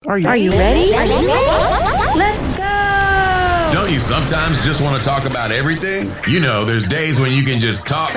Are you ready? Let's go! Don't you sometimes just want to talk about everything? You know, there's days when you can just talk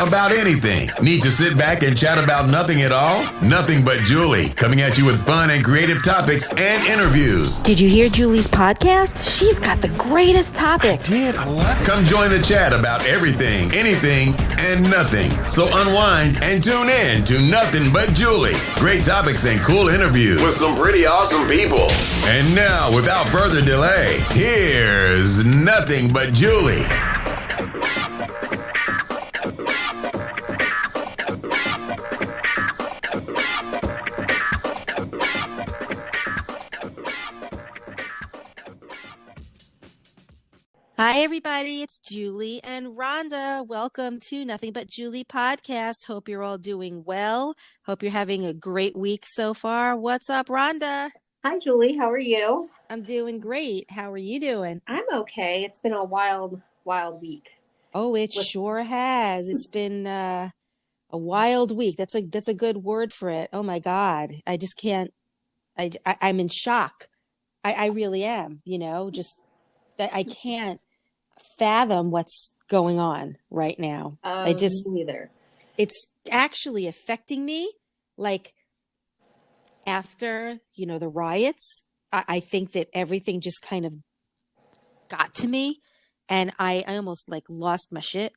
about anything. Need to sit back and chat about nothing at all? Nothing But Julie, coming at you with fun and creative topics and interviews. Did you hear Julie's podcast? She's got the greatest topics. Come join the chat about everything, anything, and nothing. So unwind and tune in to Nothing But Julie. Great topics and cool interviews with some pretty awesome people. And now, without further delay, here's Nothing But Julie. Hi, everybody. It's Julie and Rhonda. Welcome to Nothing But Julie podcast. Hope you're all doing well. Hope you're having a great week so far. What's up, Rhonda? Hi, Julie. How are you? I'm doing great. How are you doing? I'm okay. It's been a wild week. Oh, it sure has. It's been a wild week. That's a good word for it. Oh my God. I just can't. I'm in shock. I really am. You know, just that I can't fathom what's going on right now. Neither. It's actually affecting me. Like after, the riots, I think that everything just kind of got to me and I almost like lost my shit.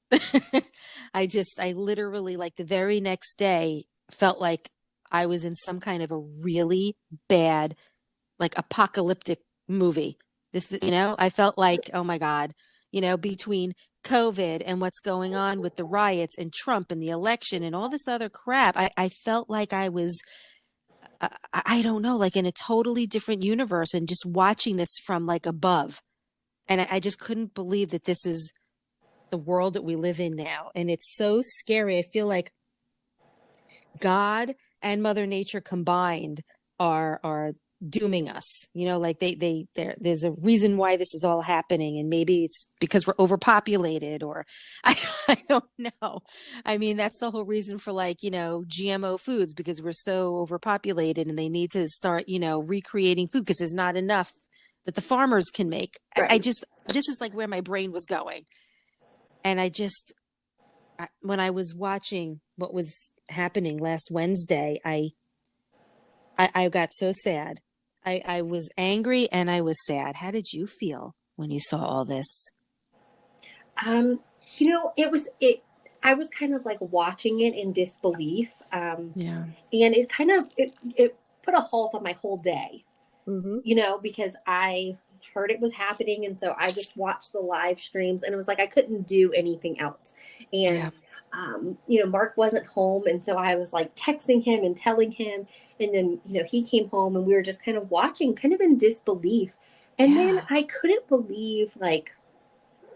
I literally like the very next day felt like I was in some kind of a really bad, like apocalyptic movie. I felt like, oh my God, between COVID and what's going on with the riots and Trump and the election and all this other crap, I felt like I was, I don't know, like in a totally different universe and just watching this from like above. And I just couldn't believe that this is the world that we live in now. And it's so scary. I feel like God and Mother Nature combined are dooming us, like there's a reason why this is all happening, and maybe it's because we're overpopulated, or I don't know. I mean, that's the whole reason for GMO foods, because we're so overpopulated and they need to start recreating food because there's not enough that the farmers can make. Right. This is like where my brain was going, and when I was watching what was happening last Wednesday, I got so sad. I was angry and I was sad. How did you feel when you saw all this? I was kind of like watching it in disbelief. And it kind of, it put a halt on my whole day, because I heard it was happening. And so I just watched the live streams and it was like, I couldn't do anything else. And Mark wasn't home. And so I was like texting him and telling him, and then, he came home and we were just kind of watching kind of in disbelief. And then I couldn't believe like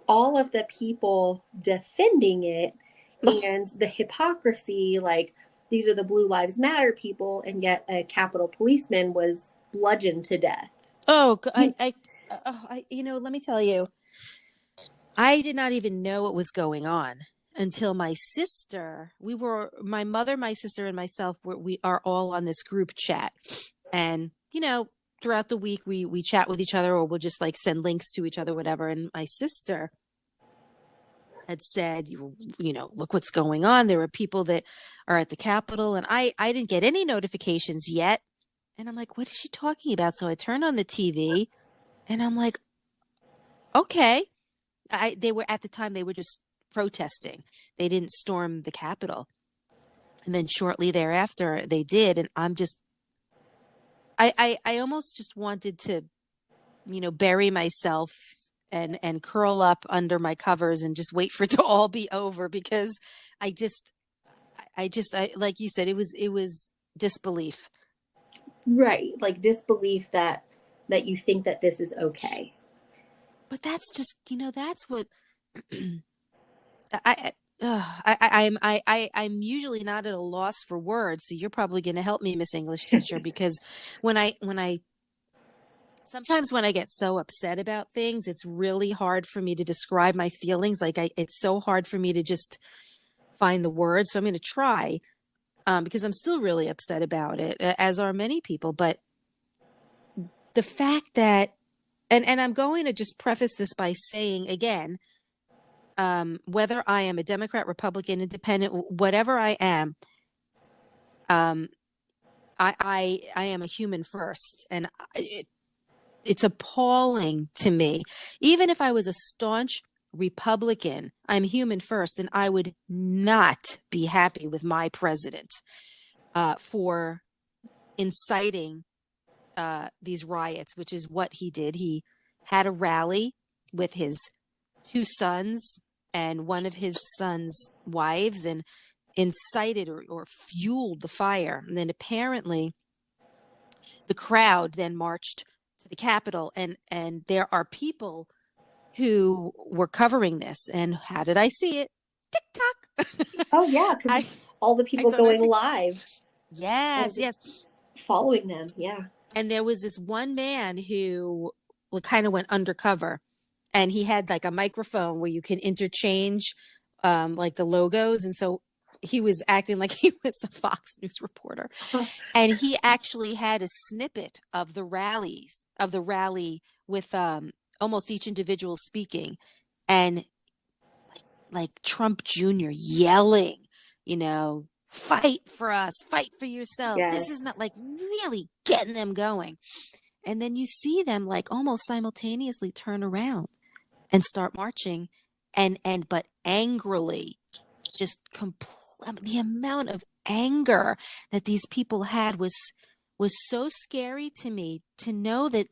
all of the people defending it and the hypocrisy, like these are the Blue Lives Matter people. And yet a Capitol policeman was bludgeoned to death. Oh, let me tell you, I did not even know what was going on until my sister, my mother, my sister, and myself, we are all on this group chat. And, throughout the week, we chat with each other, or we'll just like send links to each other, whatever. And my sister had said, look what's going on. There are people that are at the Capitol, and I didn't get any notifications yet. And I'm like, what is she talking about? So I turned on the TV and I'm like, okay. They were just protesting. They didn't storm the Capitol. And then shortly thereafter they did. And I'm just, I almost just wanted to, bury myself and curl up under my covers and just wait for it to all be over, because I like you said, it was disbelief. Right. Like disbelief that you think that this is okay. But that's just, that's what I'm usually not at a loss for words, so you're probably going to help me, Miss English teacher, because sometimes when I get so upset about things, it's really hard for me to describe my feelings. It's so hard for me to just find the words. So I'm going to try. because I'm still really upset about it, as are many people. But the fact that, and I'm going to just preface this by saying again, whether I am a Democrat, Republican, Independent, whatever I am, I am a human first, and it's appalling to me. Even if I was a staunch Republican, I'm human first, and I would not be happy with my president for inciting these riots, which is what he did. He had a rally with his two sons and one of his sons' wives and incited or fueled the fire. And then apparently the crowd then marched to the Capitol, and there are people who were covering this. And how did I see it? TikTok. Oh yeah, because all the people going live. Yes, yes. Following them, yeah. And there was this one man who kind of went undercover, and he had like a microphone where you can interchange like the logos. And so he was acting like he was a Fox News reporter. And he actually had a snippet of the rally with almost each individual speaking, and like Trump Jr. yelling, fight for us, fight for yourself. Yes. This is not like really getting them going. And then you see them like almost simultaneously turn around and start marching but angrily, just the amount of anger that these people had was so scary to me, to know that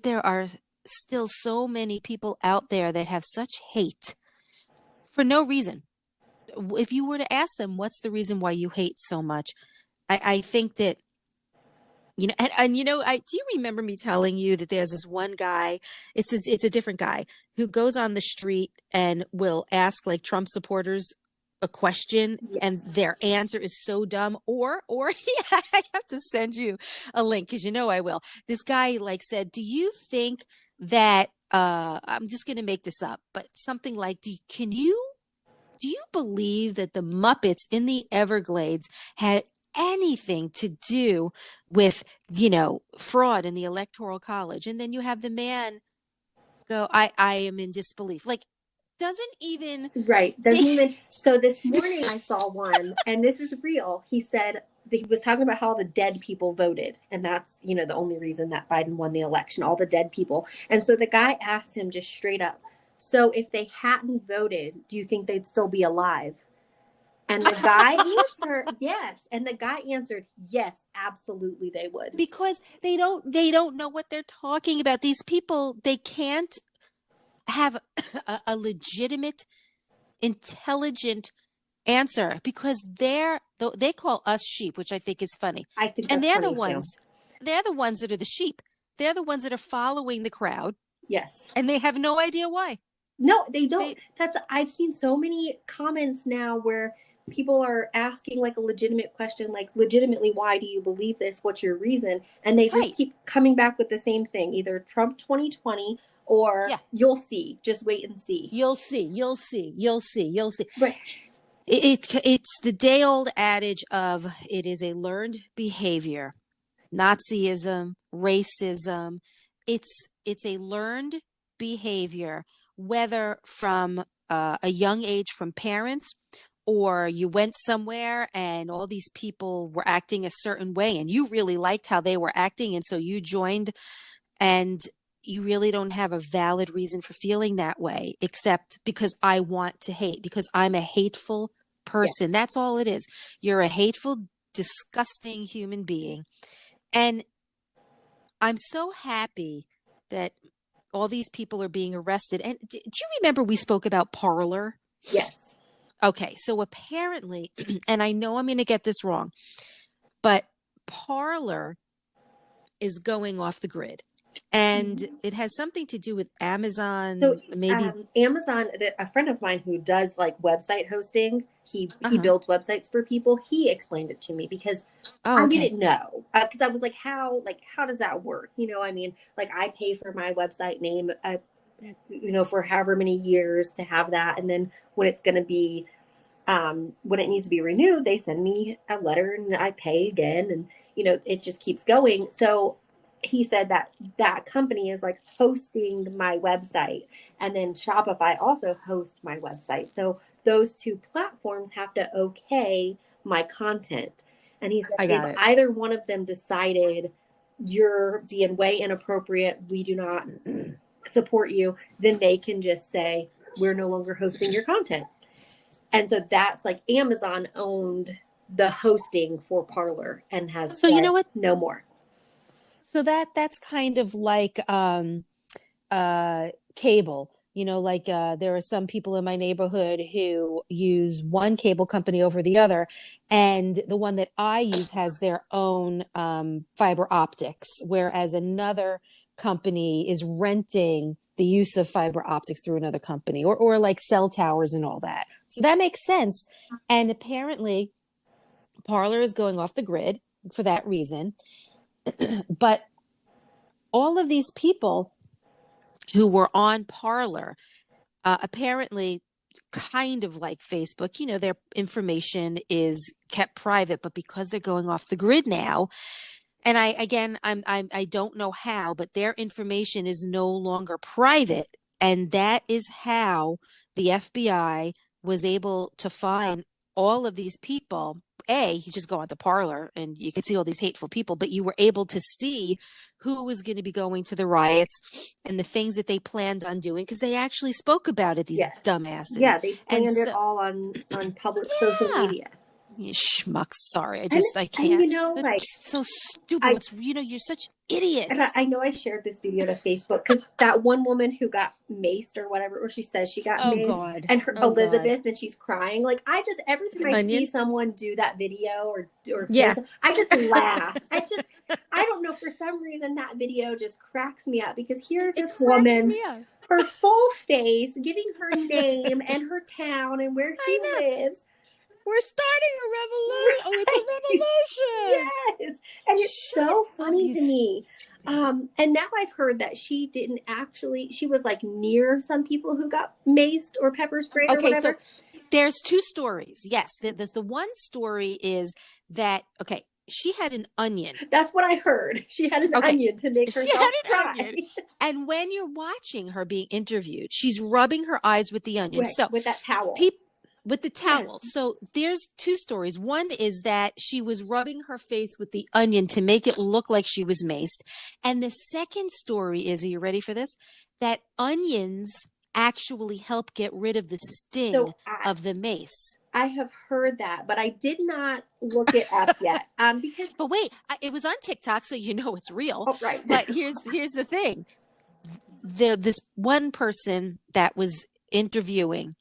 there are still so many people out there that have such hate for no reason. If you were to ask them, what's the reason why you hate so much? I think that, do you remember me telling you that there's this one guy, it's a different guy, who goes on the street and will ask like Trump supporters a question, yes, and their answer is so dumb, or I have to send you a link because I will. This guy said, do you think that, I'm just going to make this up, but something like, do you believe that the Muppets in the Everglades had anything to do with, fraud in the Electoral College? And then you have the man go, I am in disbelief. Doesn't even. Right. Doesn't even. So this morning I saw one, and this is real. He said he was talking about how the dead people voted. And that's, the only reason that Biden won the election, all the dead people. And so the guy asked him just straight up, so if they hadn't voted, do you think they'd still be alive? And the guy answered, yes. And the guy answered, yes, absolutely they would. Because they don't know what they're talking about. These people, they can't have a legitimate, intelligent answer, because they call us sheep, which I think is funny. I think and they're the ones too. They're the ones that are the sheep. They're the ones that are following the crowd. Yes. And they have no idea why. No, they don't. I've seen so many comments now where people are asking like a legitimate question, like legitimately, why do you believe this? What's your reason? And they just keep coming back with the same thing, either Trump 2020 or you'll see, just wait and see. You'll see. Right. It's the day old adage of, it is a learned behavior. Nazism, racism. It's a learned behavior, whether from a young age from parents, or you went somewhere and all these people were acting a certain way and you really liked how they were acting, and so you joined, and you really don't have a valid reason for feeling that way, except because I want to hate, because I'm a hateful person. Yeah. That's all it is. You're a hateful, disgusting human being. And I'm so happy that all these people are being arrested. And do you remember we spoke about Parler? Yes. Okay. So apparently, and I know I'm going to get this wrong, but Parler is going off the grid. And it has something to do with Amazon. So maybe Amazon, a friend of mine who does like website hosting, he builds websites for people. He explained it to me because I didn't know, because I was like, how does that work? I mean, like I pay for my website name, for however many years to have that. And then when it's going to be when it needs to be renewed, they send me a letter and I pay again. And, it just keeps going. So he said that that company is like hosting my website, and then Shopify also hosts my website. So those two platforms have to okay my content. And he said if either one of them decided you're being way inappropriate, we do not support you, then they can just say, we're no longer hosting your content. And so that's like Amazon owned the hosting for Parler and has so you know what? No more. So that's kind of like cable. There are some people in my neighborhood who use one cable company over the other, and the one that I use has their own fiber optics, whereas another company is renting the use of fiber optics through another company, or like cell towers and all that. So that makes sense. And apparently Parler is going off the grid for that reason. But all of these people who were on Parler, apparently kind of like Facebook, their information is kept private, but because they're going off the grid now, and I don't know how, but their information is no longer private. And that is how the FBI was able to find all of these people. You just go onto Parler and you can see all these hateful people, but you were able to see who was going to be going to the riots and the things that they planned on doing, because they actually spoke about it, these dumbasses. Yeah, they planned it all on public social media. You schmucks. Sorry. I can't. And, it's so stupid. You're such idiots. And I know I shared this video to Facebook because that one woman who got maced or whatever, or she says she got maced. God. And Elizabeth, God. And she's crying. Like, every time I see someone do that video or I just laugh. I don't know, for some reason that video just cracks me up, because here's this woman, her full face, giving her name and her town and where she lives. We're starting a revolution. Oh, it's a revolution. Yes. And it's so funny to me. And now I've heard that she was like near some people who got maced or pepper sprayed or whatever. So there's two stories. Yes. The one story is that, she had an onion. That's what I heard. She had an onion to make herself cry. Onion. And when you're watching her being interviewed, she's rubbing her eyes with the onion. Right, so with that towel. With the towel. Yeah. So there's two stories. One is that she was rubbing her face with the onion to make it look like she was maced. And the second story is, are you ready for this? That onions actually help get rid of the sting of the mace. I have heard that, but I did not look it up yet. But wait, it was on TikTok, so it's real. Oh, right. But here's the thing. This one person that was interviewing,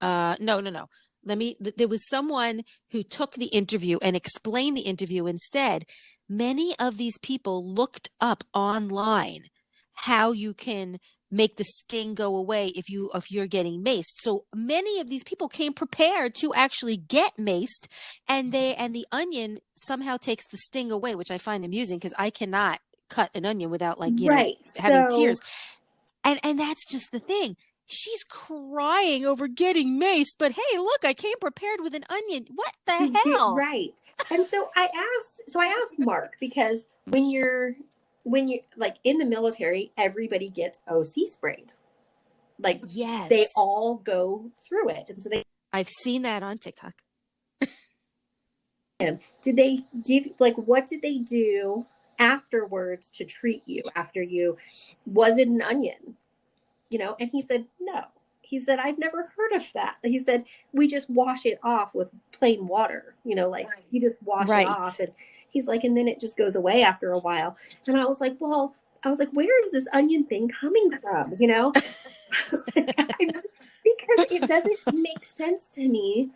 no. There was someone who took the interview and explained the interview and said, many of these people looked up online how you can make the sting go away if you're getting maced. So many of these people came prepared to actually get maced, and the onion somehow takes the sting away, which I find amusing, because I cannot cut an onion without having tears. And that's just the thing. She's crying over getting maced, but hey, look, I came prepared with an onion. What the hell? Right. And so I asked Mark, because when you're like in the military, everybody gets OC sprayed. Like, yes, they all go through it. And so I've seen that on TikTok. Did they what did they do afterwards to treat you after you? Was it an onion? And he said, no. He said, I've never heard of that. He said, we just wash it off with plain water, you just wash it off. And he's like, and then it just goes away after a while. And I was like, where is this onion thing coming from? Because it doesn't make sense to me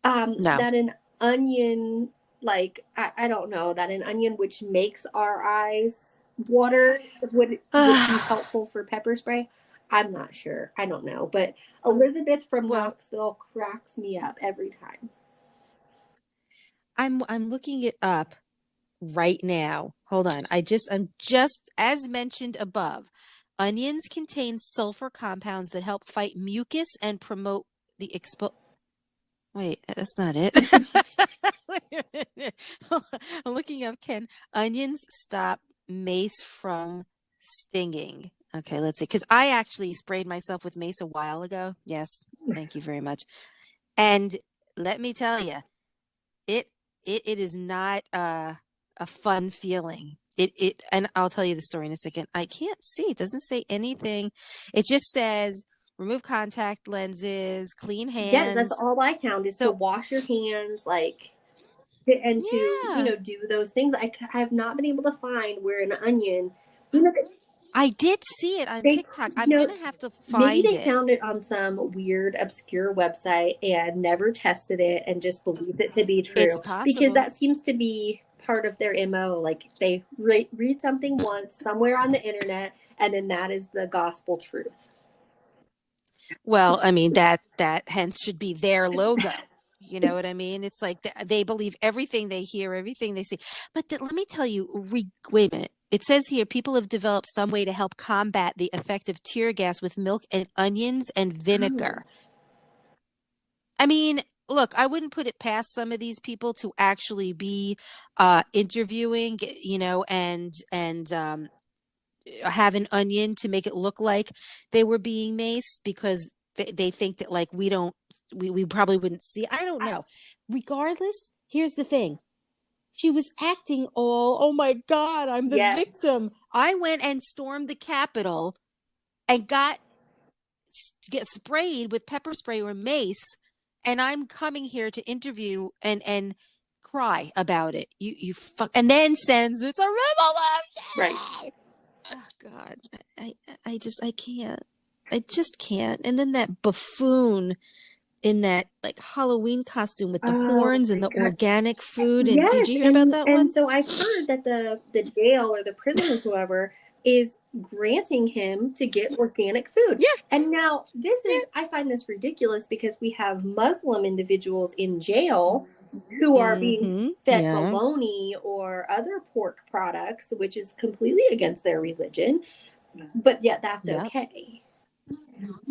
that an onion, I don't know, that an onion which makes our eyes water would be helpful for pepper spray. I'm not sure. I don't know. But Elizabeth from Knoxville cracks me up every time. I'm looking it up right now. Hold on. I'm just as mentioned above. Onions contain sulfur compounds that help fight mucus and promote the Wait, that's not it. Wait a minute. I'm looking up, can onions stop mace from stinging? Okay, let's see. Because I actually sprayed myself with mace a while ago. Yes, thank you very much. And let me tell you, it it is not a fun feeling. And I'll tell you the story in a second. I can't see. It doesn't say anything. It just says remove contact lenses, clean Yeah, that's hands. all I found is to So wash your hands, and to, yeah, do those things. I have not been able to find where an onion, I did see it on they, TikTok. I'm gonna have to maybe find they it. found it on some weird, obscure website and never tested it and just believed it to be It's true, because possible. that seems to be part of their MO. Like they read something once somewhere on the internet, and then that is the gospel truth. Well, I mean that hence should be their logo. You know what I mean? It's like they believe everything they hear, everything they see. But let me tell you, wait a minute. It says here people have developed some way to help combat the effect of tear gas with milk and onions and Oh, vinegar. I mean, look, I wouldn't put it past some of these people to actually be interviewing, and have an onion to make it look like they were being maced because they think that like we probably wouldn't see. I don't know. Regardless, here's the thing. She was acting all, oh my God, I'm the yes, victim. I went and stormed the Capitol and get sprayed with pepper spray or mace, and I'm coming here to interview and cry about it. You fuck, and then sends it's a right. revolution. Oh God, I I can't. I just can't. And then that buffoon in that like Halloween costume with the Oh horns my and the God. organic food. And did Yes, you hear about and that one? so I've heard that the jail or the prison or whoever is granting him to get organic food. Yeah, And now this yeah. is, I find this ridiculous because we have Muslim individuals in jail who are being Mm-hmm. fed Yeah. bologna or other pork products, which is completely against their religion. But yet that's Yeah. okay.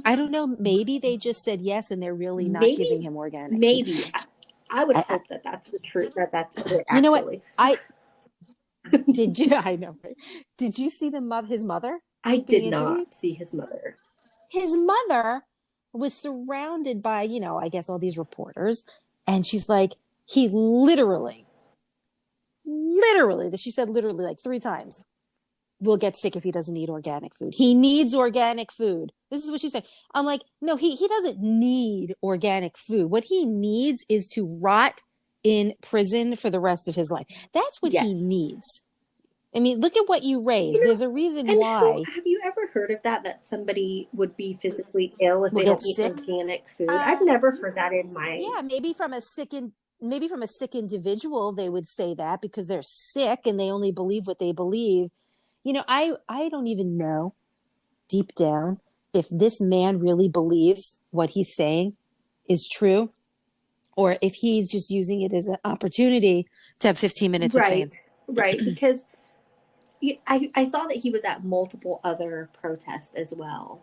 I don't know. Maybe they just said yes and they're really not Maybe, giving him organic food. maybe. I would I hope that that's the truth, that that's it you know what? actually. I did you I know, right? Did you see his mother I being did interviewed? not see his mother. His mother was surrounded by, I guess all these reporters. And she's like, he literally, she said literally like three times, will get sick if he doesn't eat organic food. He needs organic food. This is what she said. I'm like, no, he doesn't need organic food. What he needs is to rot in prison for the rest of his life. That's what he Yes. needs. I mean, look at what you raise. There's a reason And who why have you ever heard of that somebody would be physically ill if we'll they get don't eat sick. organic food? I've Uh, never heard that in my yeah, maybe from a sick individual, they would say that because they're sick and they only believe what they believe. I don't even know deep down if this man really believes what he's saying is true or if he's just using it as an opportunity to have 15 minutes of fame. right, right, because I saw that he was at multiple other protests as well,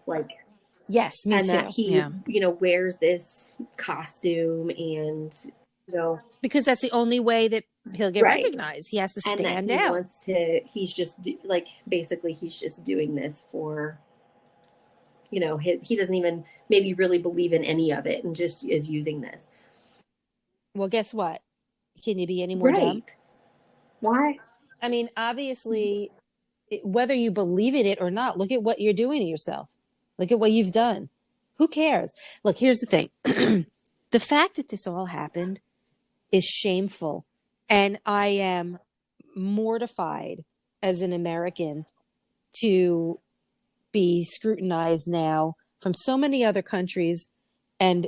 Yes, me and that too. he, Yeah. wears this costume and, Because that's the only way that he'll get right, recognized. He has to and that stand he out. wants to, he's just basically he's just doing this for, he doesn't even maybe really believe in any of it and just is using this. Well, guess what? Can you be any more dumb? Right. Why? I mean, obviously, whether you believe in it or not, look at what you're doing to yourself. Look at what you've done. Who cares? Look, here's the thing. The fact that this all happened is shameful. And I am mortified as an American to be scrutinized now from so many other countries and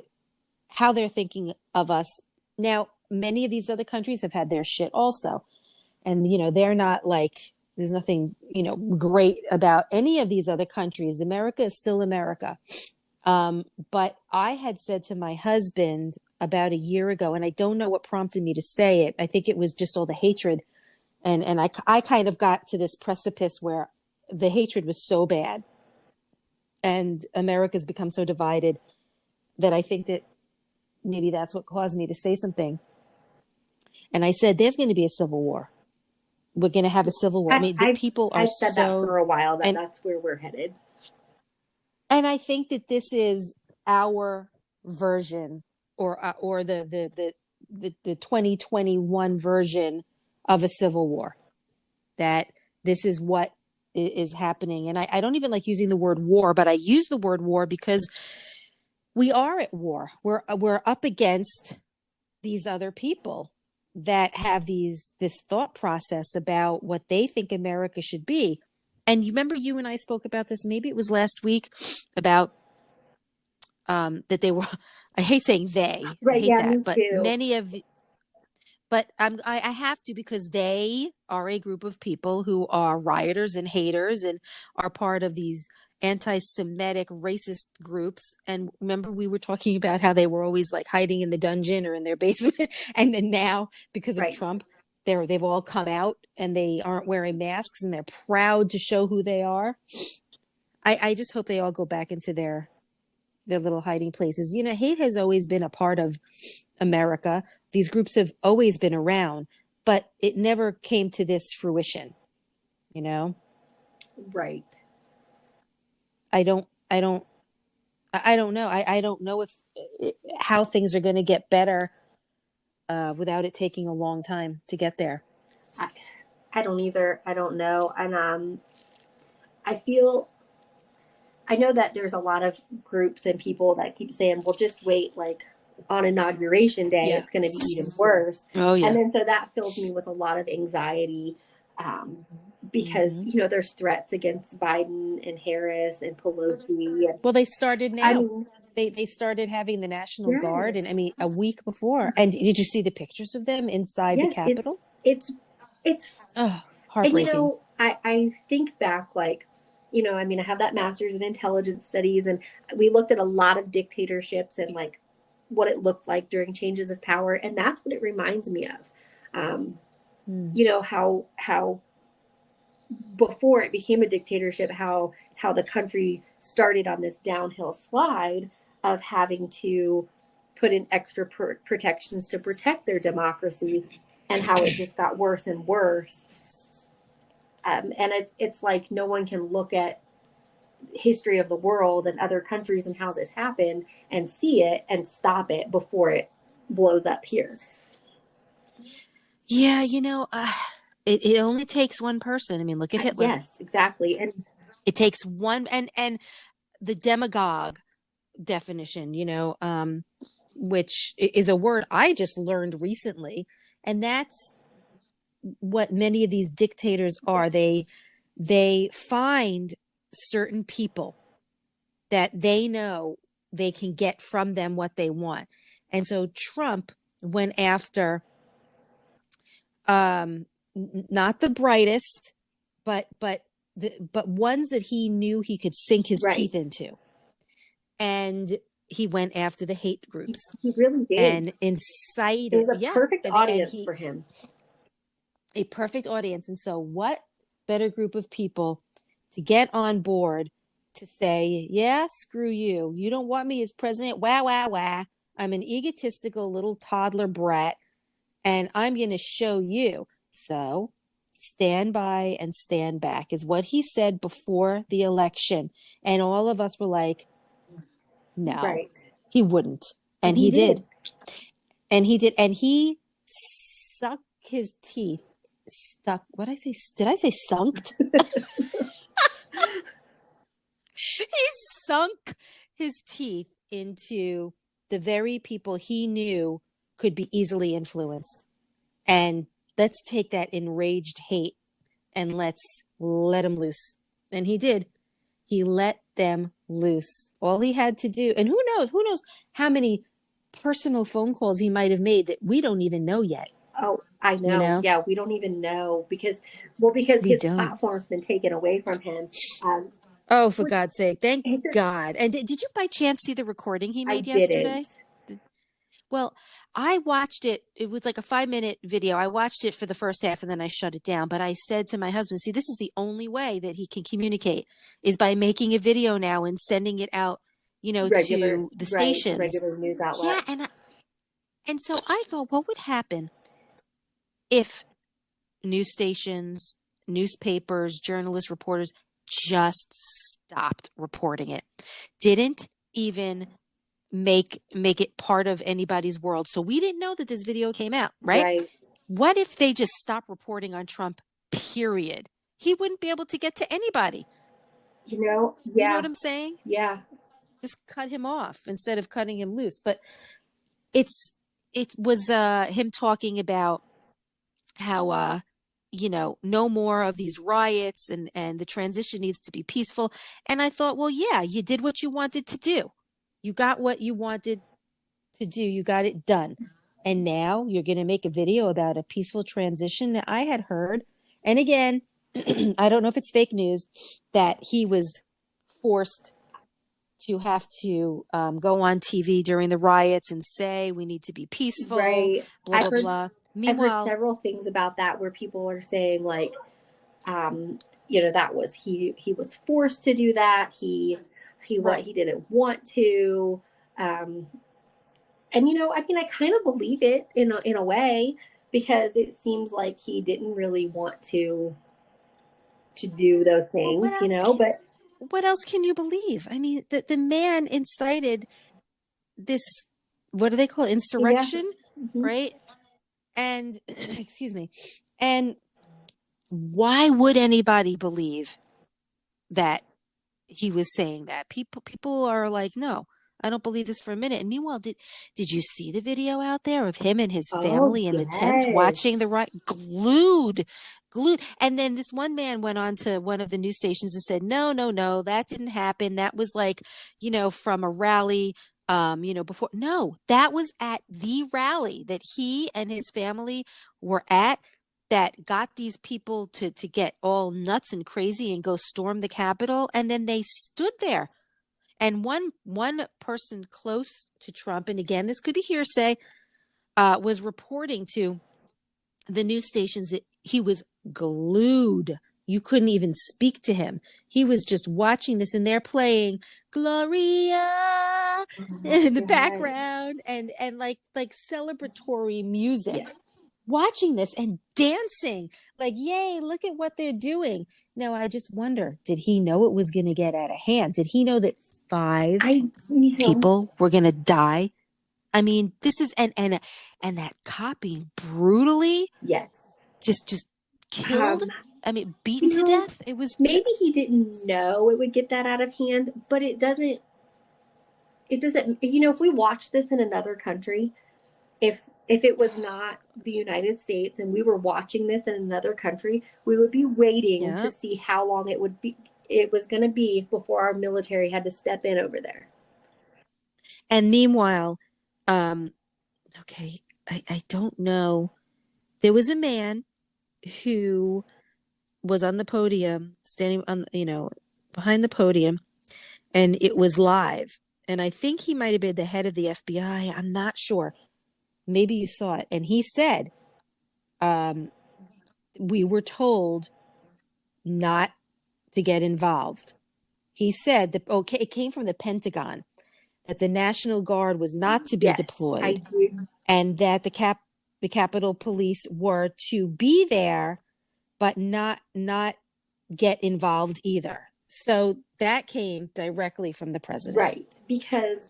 how they're thinking of us. Now, many of these other countries have had their shit also. And, they're not like, there's nothing, great about any of these other countries. America is still America. But I had said to my husband about a year ago, and I don't know what prompted me to say it. I think it was just all the hatred. And I kind of got to this precipice where the hatred was so bad and America's become so divided that I think that maybe that's what caused me to say something. And I said, there's going to be a civil war. We're going to have a civil war. I mean, the people are I've said that for a while, that that's where we're headed. And I think that this is our version or the 2021 version of a civil war, that this is what is happening. And I don't even like using the word war, but I use the word war because we are at war. We're up against these other people that have this thought process about what they think America should be. And you remember you and I spoke about this, maybe it was last week, about that they were, I hate saying they, right, I hate yeah, that, me but too. many of, but I have to, because they are a group of people who are rioters and haters and are part of these anti-Semitic racist groups. And remember, we were talking about how they were always like hiding in the dungeon or in their basement. And then now, because of Trump, they've all come out and they aren't wearing masks and they're proud to show who they are. I just hope they all go back into their little hiding places. You know, hate has always been a part of America. These groups have always been around, but it never came to this fruition, you know? Right. I don't know. I don't know how things are going to get better without it taking a long time to get there. I don't either. I don't know. And I know that there's a lot of groups and people that keep saying, well, just wait, like on Inauguration Day, it's going to be even worse. Oh, yeah. And then so that fills me with a lot of anxiety because, you know, there's threats against Biden and Harris and Pelosi. And, well, they started now. I mean, they started having the National Guard, and I mean, a week before. And did you see the pictures of them inside the Capitol? It's heartbreaking. And, you know, I think back, like, you know, I mean, I have that master's in intelligence studies, and we looked at a lot of dictatorships and like what it looked like during changes of power. And that's what it reminds me of. You know, how before it became a dictatorship, how the country started on this downhill slide of having to put in extra protections to protect their democracy, and how it just got worse and worse. And it's like no one can look at history of the world and other countries and how this happened and see it and stop it before it blows up here. Yeah, you know, it only takes one person. I mean, look at Hitler. Yes, exactly. And it takes one, and the demagogue definition, you know, which is a word I just learned recently, and that's what many of these dictators are. They find certain people that they know they can get from them what they want. And so Trump went after not the brightest, but ones that he knew he could sink his teeth into. And he went after the hate groups. He really did. And incited. It was a perfect audience for him. A perfect audience. And so what better group of people to get on board to say, yeah, screw you. You don't want me as president. Wah, wah, wah. I'm an egotistical little toddler brat, and I'm going to show you. So stand by and stand back is what he said before the election. And all of us were like, no, he wouldn't. And he did. And he did. And he sucked his teeth. What did I say? Did I say sunked? He sunk his teeth into the very people he knew could be easily influenced. And let's take that enraged hate and let's let him loose. And he did. He let them loose. All he had to do, and who knows how many personal phone calls he might have made that we don't even know yet. Oh, I know. You know? Yeah, we don't even know because his platform's been taken away from him. Oh, for God's sake. Thank God. And did you by chance see the recording he made yesterday? Well, I watched it. It was like a 5-minute video. I watched it for the first half and then I shut it down. But I said to my husband, see, this is the only way that he can communicate is by making a video now and sending it out, you know, to the stations. Regular news outlets. Yeah. And so I thought, what would happen if news stations, newspapers, journalists, reporters just stopped reporting it, didn't even make it part of anybody's world. So we didn't know that this video came out, right? Right. What if they just stopped reporting on Trump, period? He wouldn't be able to get to anybody. You know, You know what I'm saying? Yeah. Just cut him off instead of cutting him loose. But it was him talking about how no more of these riots, and the transition needs to be peaceful. And I thought, well, yeah, you did what you wanted to do. You got what you wanted to do. You got it done. And now you're going to make a video about a peaceful transition. Now, I had heard, and again, I don't know if it's fake news, that he was forced to have to go on TV during the riots and say we need to be peaceful, right. blah, blah, blah. Meanwhile, I've heard several things about that where people are saying like, that was he was forced to do that. He didn't want to. And I mean, I kind of believe it in a way, because it seems like he didn't really want to do those things, but what else can you believe? I mean, the man incited this, what do they call it? Insurrection, yeah. Mm-hmm. right? And excuse me. And why would anybody believe that he was saying that? People are like, no, I don't believe this for a minute. And meanwhile, did you see the video out there of him and his family in the tent watching the riot, glued? And then this one man went on to one of the news stations and said, no, that didn't happen. That was like, from a rally, before. No, that was at the rally that he and his family were at, that got these people to get all nuts and crazy and go storm the Capitol. And then they stood there. And one person close to Trump, and again, this could be hearsay, was reporting to the news stations that he was glued. You couldn't even speak to him. He was just watching this, and they're playing Gloria in the background, and like celebratory music. Yeah. Watching this and dancing like, yay, look at what they're doing. Now, I just wonder, did he know it was going to get out of hand? Did he know that 5 people were going to die? I mean, this is, and that cop being brutally, just killed. I mean, beaten to death. It was, maybe he didn't know it would get that out of hand, but it doesn't, if we watch this in another country, if it was not the United States and we were watching this in another country, we would be waiting to see how long it was going to be before our military had to step in over there. And meanwhile, I don't know. There was a man who was on the podium, standing on, behind the podium, and it was live. And I think he might have been the head of the FBI. I'm not sure. Maybe you saw it. And he said, we were told not to get involved. He said that, it came from the Pentagon, that the National Guard was not to be deployed, and that the Capitol Police were to be there, but not get involved either. So that came directly from the president. Right. Because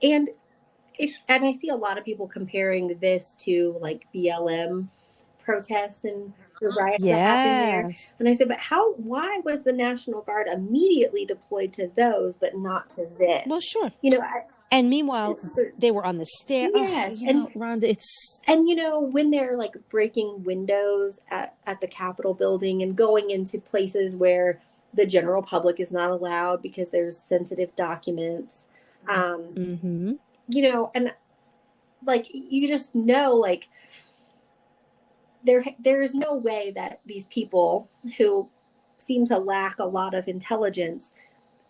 and I see a lot of people comparing this to like BLM protest and the riots that happened there. And I said, but why was the National Guard immediately deployed to those, but not to this? Well, sure. And meanwhile, they were on the stairs. Yes. Rhonda, when they're like breaking windows at the Capitol building and going into places where the general public is not allowed because there's sensitive documents. And like, you just know, like, there's no way that these people who seem to lack a lot of intelligence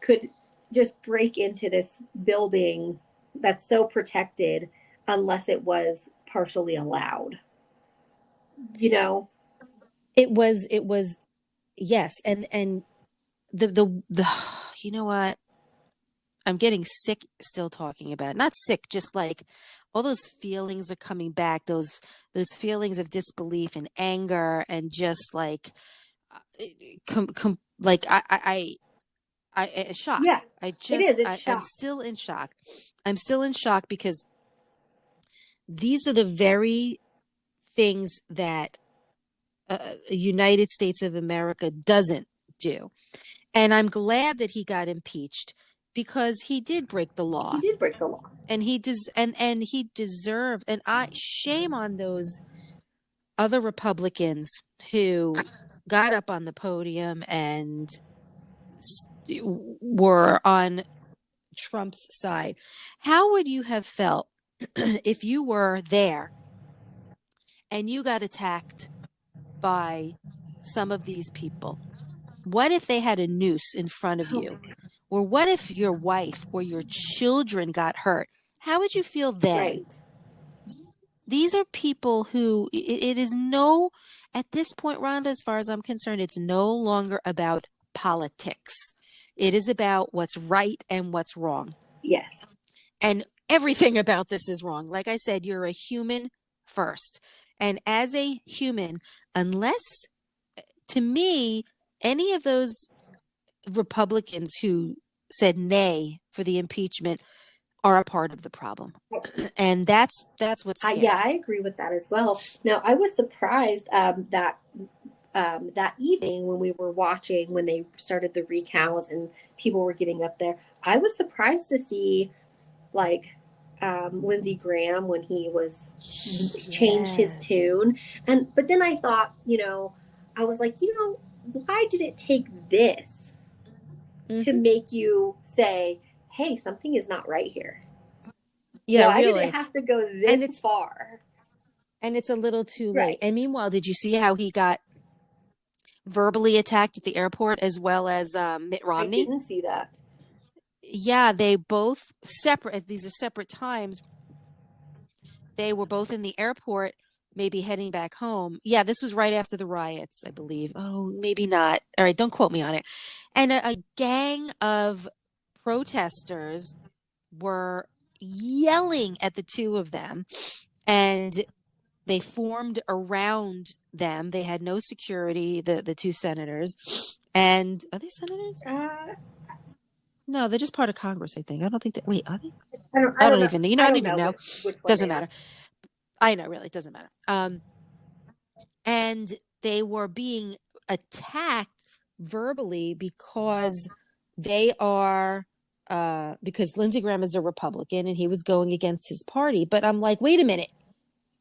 could just break into this building that's so protected unless it was partially allowed. It was, yes. And the you know what? I'm getting sick still talking about it. Not sick, just like, all those feelings are coming back, those feelings of disbelief and anger and just like like shock. Yeah, it is. It's I'm shock. still in shock. I'm still in shock because these are the very things that United States of America doesn't do. And I'm glad that he got impeached because he did break the law. He did break the law. And he he deserved, and I shame on those other Republicans who got up on the podium and were on Trump's side. How would you have felt if you were there and you got attacked by some of these people? What if they had a noose in front of you? Or what if your wife or your children got hurt? How would you feel then? Right. These are people who it is at this point, Rhonda, as far as I'm concerned, it's no longer about politics. It is about what's right and what's wrong. Yes. And everything about this is wrong. Like I said, you're a human first. And as a human, unless, to me, any of those Republicans who said nay for the impeachment are a part of the problem. And that's what's scary. Yeah, I agree with that as well. Now, I was surprised that evening when we were watching, when they started the recount and people were getting up there, I was surprised to see like Lindsey Graham when he changed his tune. But then I thought, I was like, why did it take this to make you say, hey, something is not right here? Yeah, why really. did it have to go this far? And it's a little too late. And meanwhile, did you see how he got verbally attacked at the airport as well as Mitt Romney? I didn't see that. Yeah, they both separate. These are separate times. They were both in the airport, maybe heading back home. Yeah, this was right after the riots, I believe. Oh, maybe not. All right, don't quote me on it. And a gang of protesters were yelling at the two of them, and they formed around them. They had no security, the two senators. And are they senators? No, they're just part of Congress, I think. I don't think that. Wait, are they? I don't even know. I don't even know. Doesn't matter. I know, really, it doesn't matter. And they were being attacked verbally because they are because Lindsey Graham is a Republican and he was going against his party. But I'm like, wait a minute.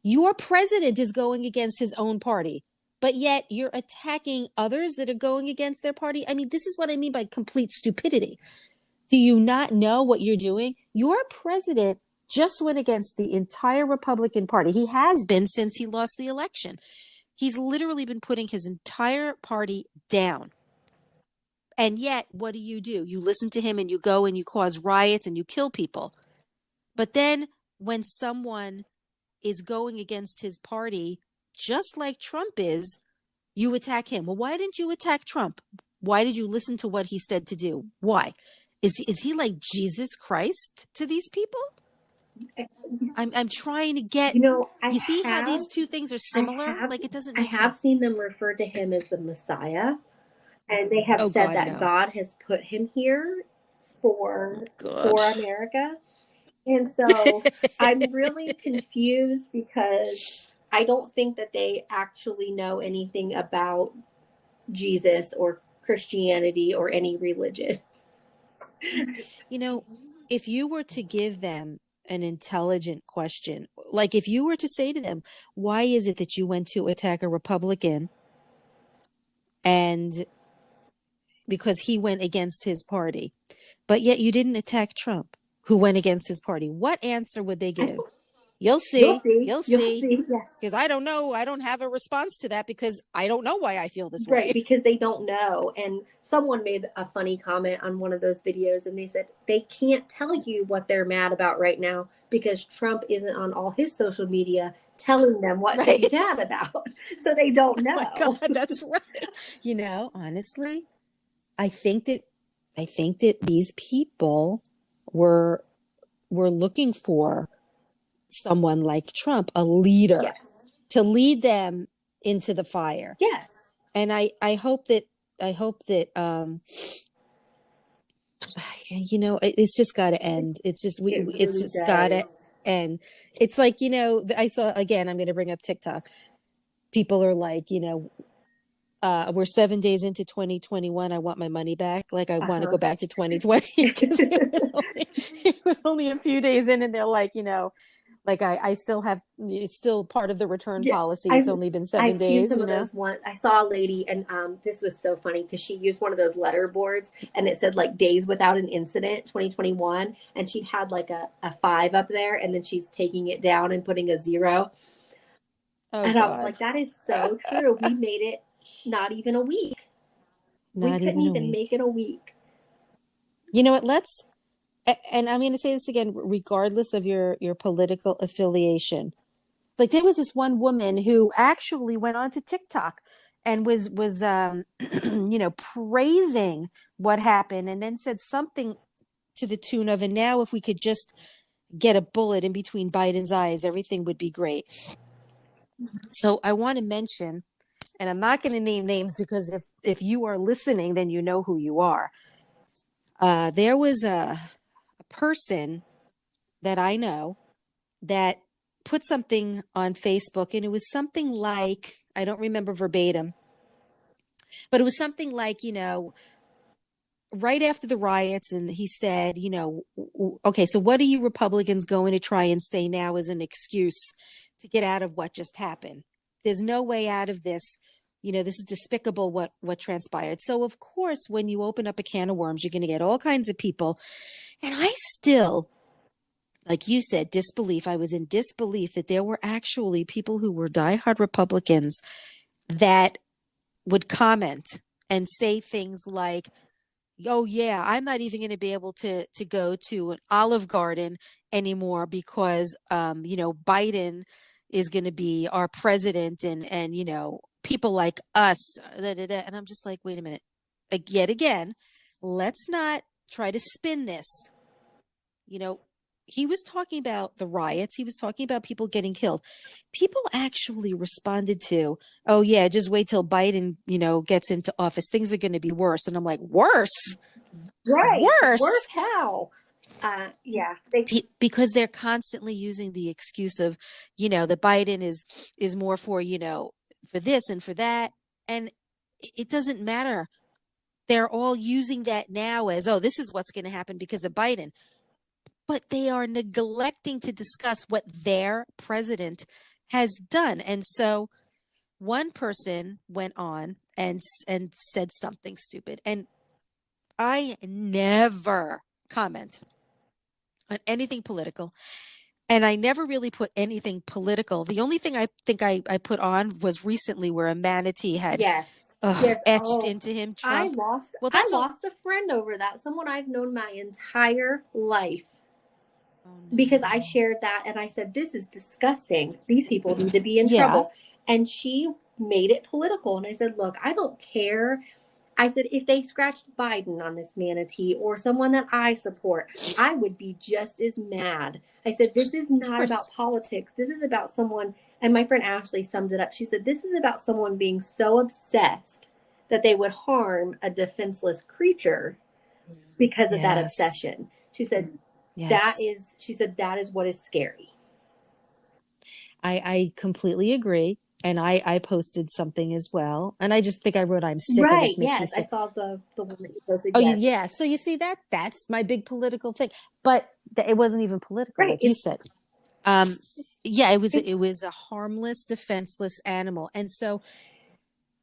Your president is going against his own party, but yet you're attacking others that are going against their party. I mean, this is what I mean by complete stupidity. Do you not know what you're doing? Your president just went against the entire Republican Party. He has been since he lost the election. He's literally been putting his entire party down. And yet, what do? You listen to him and you go and you cause riots and you kill people. But then when someone is going against his party, just like Trump is, you attack him. Well, why didn't you attack Trump? Why did you listen to what he said to do? Why? Is he like Jesus Christ to these people? I'm trying to get. You see how these two things are similar? Like it doesn't make sense. I have seen them refer to him as the Messiah, and they have said that God has put him here for America. And so I'm really confused because I don't think that they actually know anything about Jesus or Christianity or any religion. If you were to give them an intelligent question, like if you were to say to them, why is it that you went to attack a Republican and because he went against his party, but yet you didn't attack Trump, who went against his party? What answer would they give? You'll see. You'll see. Because I don't know. I don't have a response to that because I don't know why I feel this way. Right, because they don't know. And someone made a funny comment on one of those videos and they said they can't tell you what they're mad about right now because Trump isn't on all his social media telling them what to be mad about. So they don't know. Oh my God, that's right. Honestly, I think that these people were looking for someone like Trump, a leader, Yes. to lead them into the fire. Yes. And I hope that you know, it's just got to end. It's just it's just got to end. It's like, you know, I saw, again, I'm going to bring up TikTok. People are like, you know, we're 7 days into 2021. I want my money back. Like, I want to go back to 2020 because it was only a few days in, and they're like, you know, like I still have, it's still part of the return policy. It's only been 7 days. I've seen some of those ones. I saw a lady, and this was so funny because she used one of those letter boards, and it said like days without an incident 2021, and she had like a 5 up there, and then she's taking it down and putting a 0. And God. I was like, that is so true. We made it not even a week. We couldn't even make it a week. You know what? And I'm going to say this again, regardless of your political affiliation. Like, there was this one woman who actually went onto TikTok and was you know, praising what happened, and then said something to the tune of, and now if we could just get a bullet in between Biden's eyes, everything would be great. So I want to mention, and I'm not going to name names because if you are listening, then you know who you are. There was a person that I know that put something on Facebook, and it was something like, I don't remember verbatim, but it was something like, you know, right after the riots, and he said, you know, okay, so what are you Republicans going to try and say now as an excuse to get out of what just happened? There's no way out of this. You know, this is despicable what transpired. So, of course, when you open up a can of worms, you're going to get all kinds of people. And I still, like you said, disbelief. I was in disbelief that there were actually people who were diehard Republicans that would comment and say things like, oh, yeah, I'm not even going to be able to go to an Olive Garden anymore because, you know, Biden is going to be our president, and, you know, people like us. And I'm just like, wait a minute. Yet again, let's not try to spin this. You know, he was talking about the riots. He was talking about people getting killed. People actually responded to, oh, yeah, just wait till Biden, you know, gets into office. Things are going to be worse. And I'm like, worse? Right. Worse? Worse how? Yeah. Because they're constantly using the excuse of, you know, that Biden is more for, you know, for this and for that. And it doesn't matter. They're all using that now as, oh, this is what's going to happen because of Biden. But they are neglecting to discuss what their president has done. And so one person went on and said something stupid. And I never comment on anything political. And I never really put anything political. The only thing I think I put on was recently where a manatee had etched into him Trump. I lost a friend over that. Someone I've known my entire life. Because I shared that and I said, this is disgusting. These people need to be in trouble. And she made it political. And I said, look, I don't care. I said, if they scratched Biden on this manatee or someone that I support, I would be just as mad. I said, this is not about politics. This is about someone. And my friend Ashley summed it up. She said, this is about someone being so obsessed that they would harm a defenseless creature because of that obsession. She said, she said, that is what is scary. I completely agree. And I posted something as well. And I just think I wrote, I'm sick of this. Yes, I saw the one that you posted. Oh, yeah. So you see that's my big political thing. But it wasn't even political, like you said. It was a harmless, defenseless animal. And so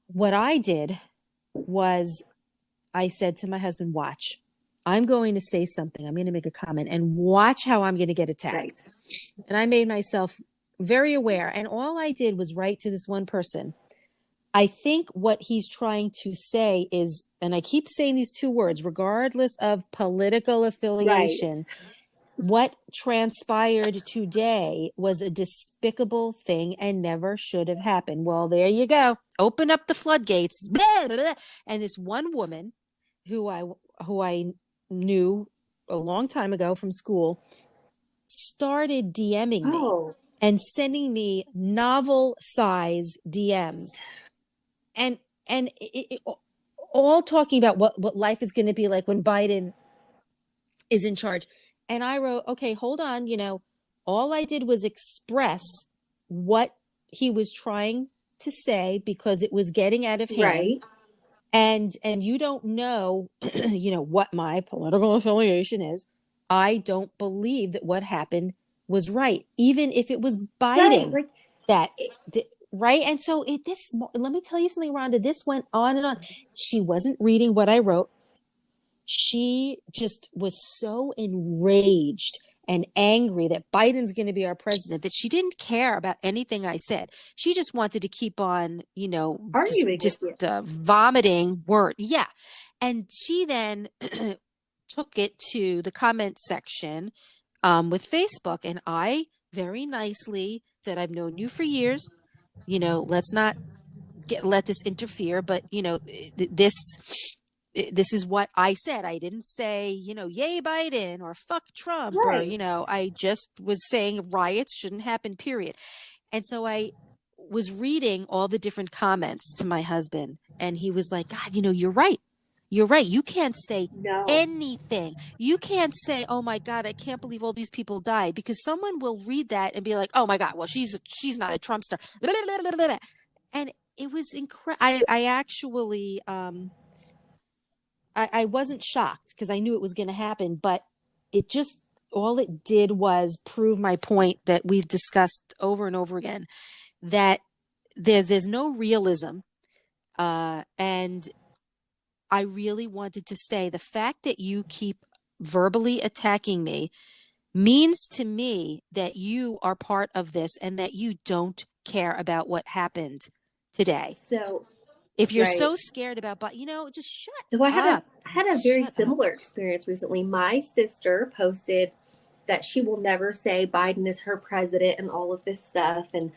what I did was I said to my husband, watch. I'm going to say something. I'm going to make a comment and watch how I'm going to get attacked. And I made myself very aware. And all I did was write to this one person. I think what he's trying to say is, and I keep saying these 2 words, regardless of political affiliation, what transpired today was a despicable thing and never should have happened. Well, there you go. Open up the floodgates. Blah, blah, blah. And this one woman who I knew a long time ago from school started DMing me and sending me novel size DMs and all talking about what life is going to be like when Biden is in charge. And I wrote, okay, hold on. All I did was express what he was trying to say because it was getting out of hand. Right. And you don't know, what my political affiliation is. I don't believe that what happened was right, even if it was Biden right. And so let me tell you something, Rhonda, this went on and on. She wasn't reading what I wrote. She just was so enraged and angry that Biden's going to be our president that she didn't care about anything I said. She just wanted to keep on, just vomiting word. Yeah. And she then took it to the comment section with Facebook. And I very nicely said, I've known you for years. Let's not let this interfere. But, this is what I said. I didn't say, yay Biden or fuck Trump or, I just was saying riots shouldn't happen, period. And so I was reading all the different comments to my husband and he was like, God, you're right. You're right. You can't say anything. You can't say, oh my God, I can't believe all these people died, because someone will read that and be like, oh my God, well, she's not a Trump star. And it was incredible. I actually, I wasn't shocked because I knew it was going to happen, but all it did was prove my point that we've discussed over and over again, that there's no realism. And I really wanted to say the fact that you keep verbally attacking me means to me that you are part of this and that you don't care about what happened today. So if you're so scared about, just shut up. I had a very similar experience recently. My sister posted that she will never say Biden is her president and all of this stuff. And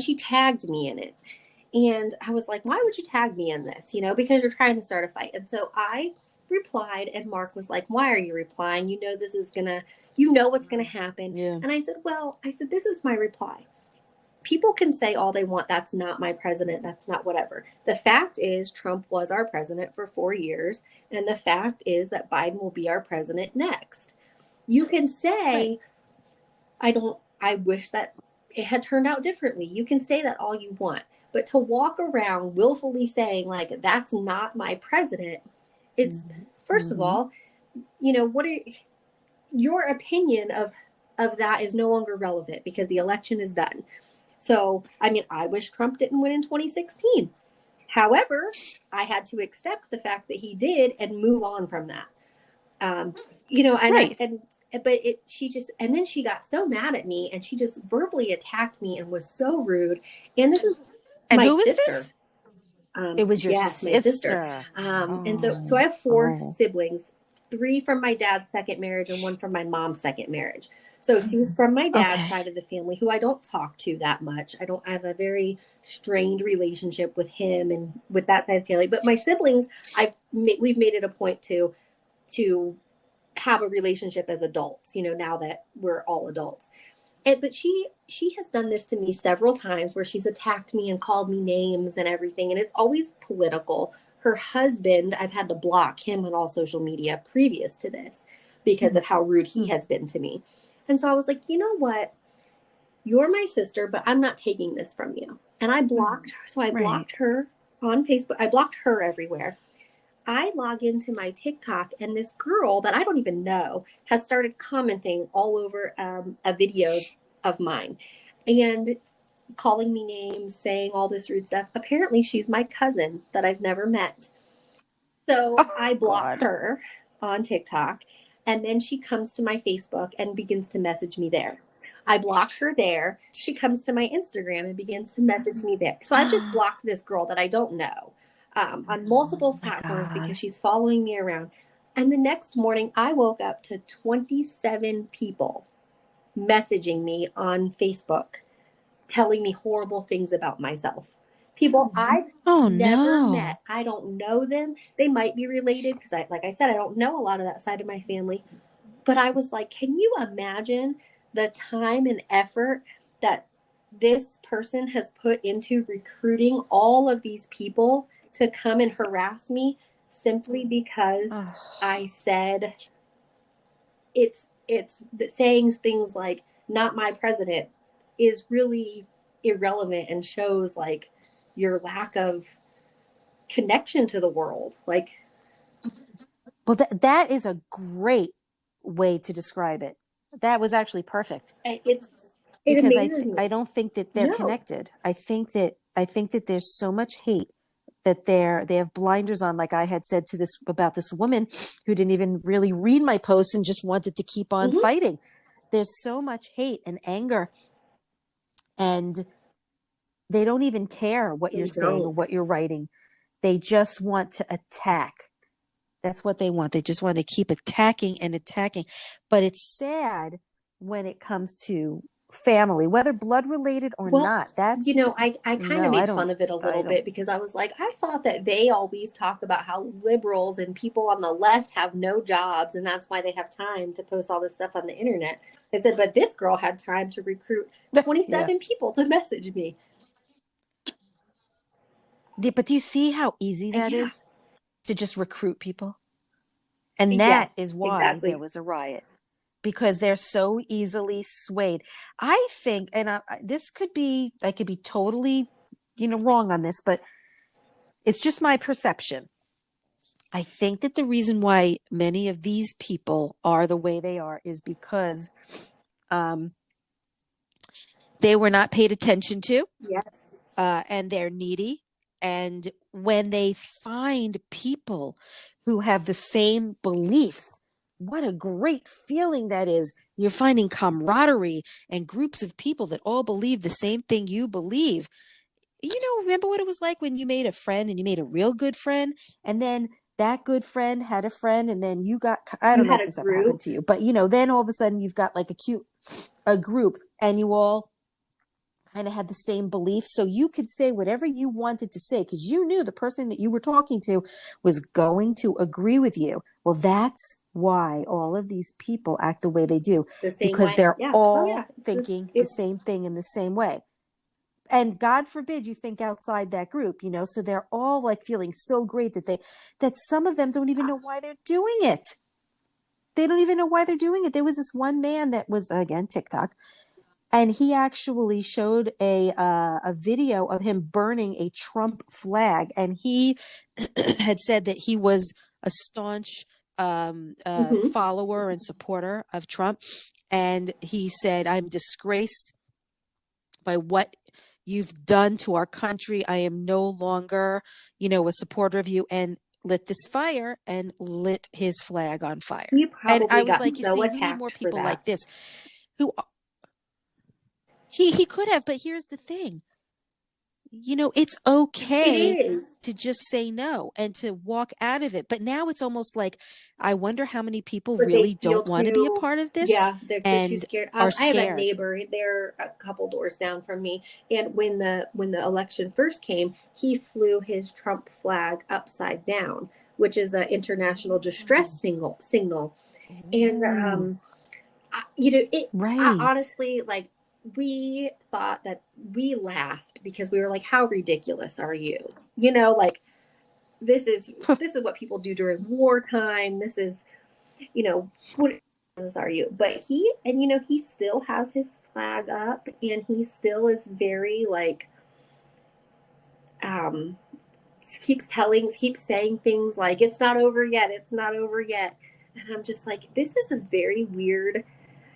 she tagged me in it. And I was like, why would you tag me in this? Because you're trying to start a fight. And so I replied, and Mark was like, why are you replying? This is what's going to happen. Yeah. And I said, this is my reply. People can say all they want. That's not my president. That's not whatever. The fact is Trump was our president for 4 years. And the fact is that Biden will be our president next. You can say, I wish that it had turned out differently. You can say that all you want. But to walk around willfully saying, like, that's not my president, it's, first of all, your opinion of that is no longer relevant because the election is done. So, I wish Trump didn't win in 2016. However, I had to accept the fact that he did and move on from that. And then she got so mad at me and she just verbally attacked me and was so rude. And this is my sister. This? It was your sister. My sister. And so I have 4 siblings, 3 from my dad's second marriage and 1 from my mom's second marriage. So she's from my dad's side of the family, who I don't talk to that much. I have a very strained relationship with him and with that side of the family. But my siblings, we've made it a point to have a relationship as adults, now that we're all adults. But she has done this to me several times where she's attacked me and called me names and everything. And it's always political. Her husband, I've had to block him on all social media previous to this because of how rude he has been to me. And so I was like, you know what? You're my sister, but I'm not taking this from you. And I blocked her. So I blocked her on Facebook. I blocked her everywhere. I log into my TikTok and this girl that I don't even know has started commenting all over a video of mine and calling me names, saying all this rude stuff. Apparently she's my cousin that I've never met. So I block her on TikTok. And then she comes to my Facebook and begins to message me there. I block her there. She comes to my Instagram and begins to message me there. So I just blocked this girl that I don't know on multiple platforms because she's following me around. And the next morning, I woke up to 27 people messaging me on Facebook, telling me horrible things about myself. People I've never met. I don't know them. They might be related because, like I said, I don't know a lot of that side of my family. But I was like, can you imagine the time and effort that this person has put into recruiting all of these people to come and harass me simply because I said it's saying things like not my president is really irrelevant and shows like your lack of connection to the world. Like, well, that is a great way to describe it. That was actually perfect. it Because amazes me. I don't think that they're connected. I think that there's so much hate that they have blinders on, like I had said about this woman who didn't even really read my post and just wanted to keep on fighting. There's so much hate and anger, and they don't even care what you're saying or what you're writing. They just want to attack. That's what they want. They just want to keep attacking and attacking. But it's sad when it comes to family, whether blood related or not. That's, I kind of made fun of it a little bit because I was like, I thought that they always talk about how liberals and people on the left have no jobs and that's why they have time to post all this stuff on the internet. I said, but this girl had time to recruit 27 people to message me. But do you see how easy that is to just recruit people? And that is why there was a riot. Because they're so easily swayed. I think, and I could be totally, wrong on this, but it's just my perception. I think that the reason why many of these people are the way they are is because they were not paid attention to. Yes. And they're needy. And when they find people who have the same beliefs, what a great feeling that is. You're finding camaraderie and groups of people that all believe the same thing you believe. Remember what it was like when you made a friend and you made a real good friend, and then that good friend had a friend, and then I don't know if this ever happened to you, but then all of a sudden you've got like a group, and you all kind of had the same beliefs, so you could say whatever you wanted to say because you knew the person that you were talking to was going to agree with you. Well, that's why all of these people act the way they do, because they're all thinking the same thing in the same way. And God forbid you think outside that group, so they're all like feeling so great that some of them don't even know why they're doing it. They don't even know why they're doing it. There was this one man that was, again, TikTok, and he actually showed a video of him burning a Trump flag. And he had said that he was a staunch follower and supporter of Trump. And he said, I'm disgraced by what you've done to our country. I am no longer, a supporter of you, and lit this fire and lit his flag on fire. And I was like, you see, we need more people like this who... He could have, but here's the thing. It's okay to just say no and to walk out of it. But now it's almost like, I wonder how many people really don't want to be a part of this. Yeah, they're too scared. I have a neighbor. They're a couple doors down from me. And when the election first came, he flew his Trump flag upside down, which is an international distress signal. And, I honestly, like, we thought that we laughed because we were like, how ridiculous are you? Like, this is what people do during wartime. This is, what are you? But he still has his flag up, and he still is very like, keeps saying things like, it's not over yet. It's not over yet. And I'm just like, this is a very weird,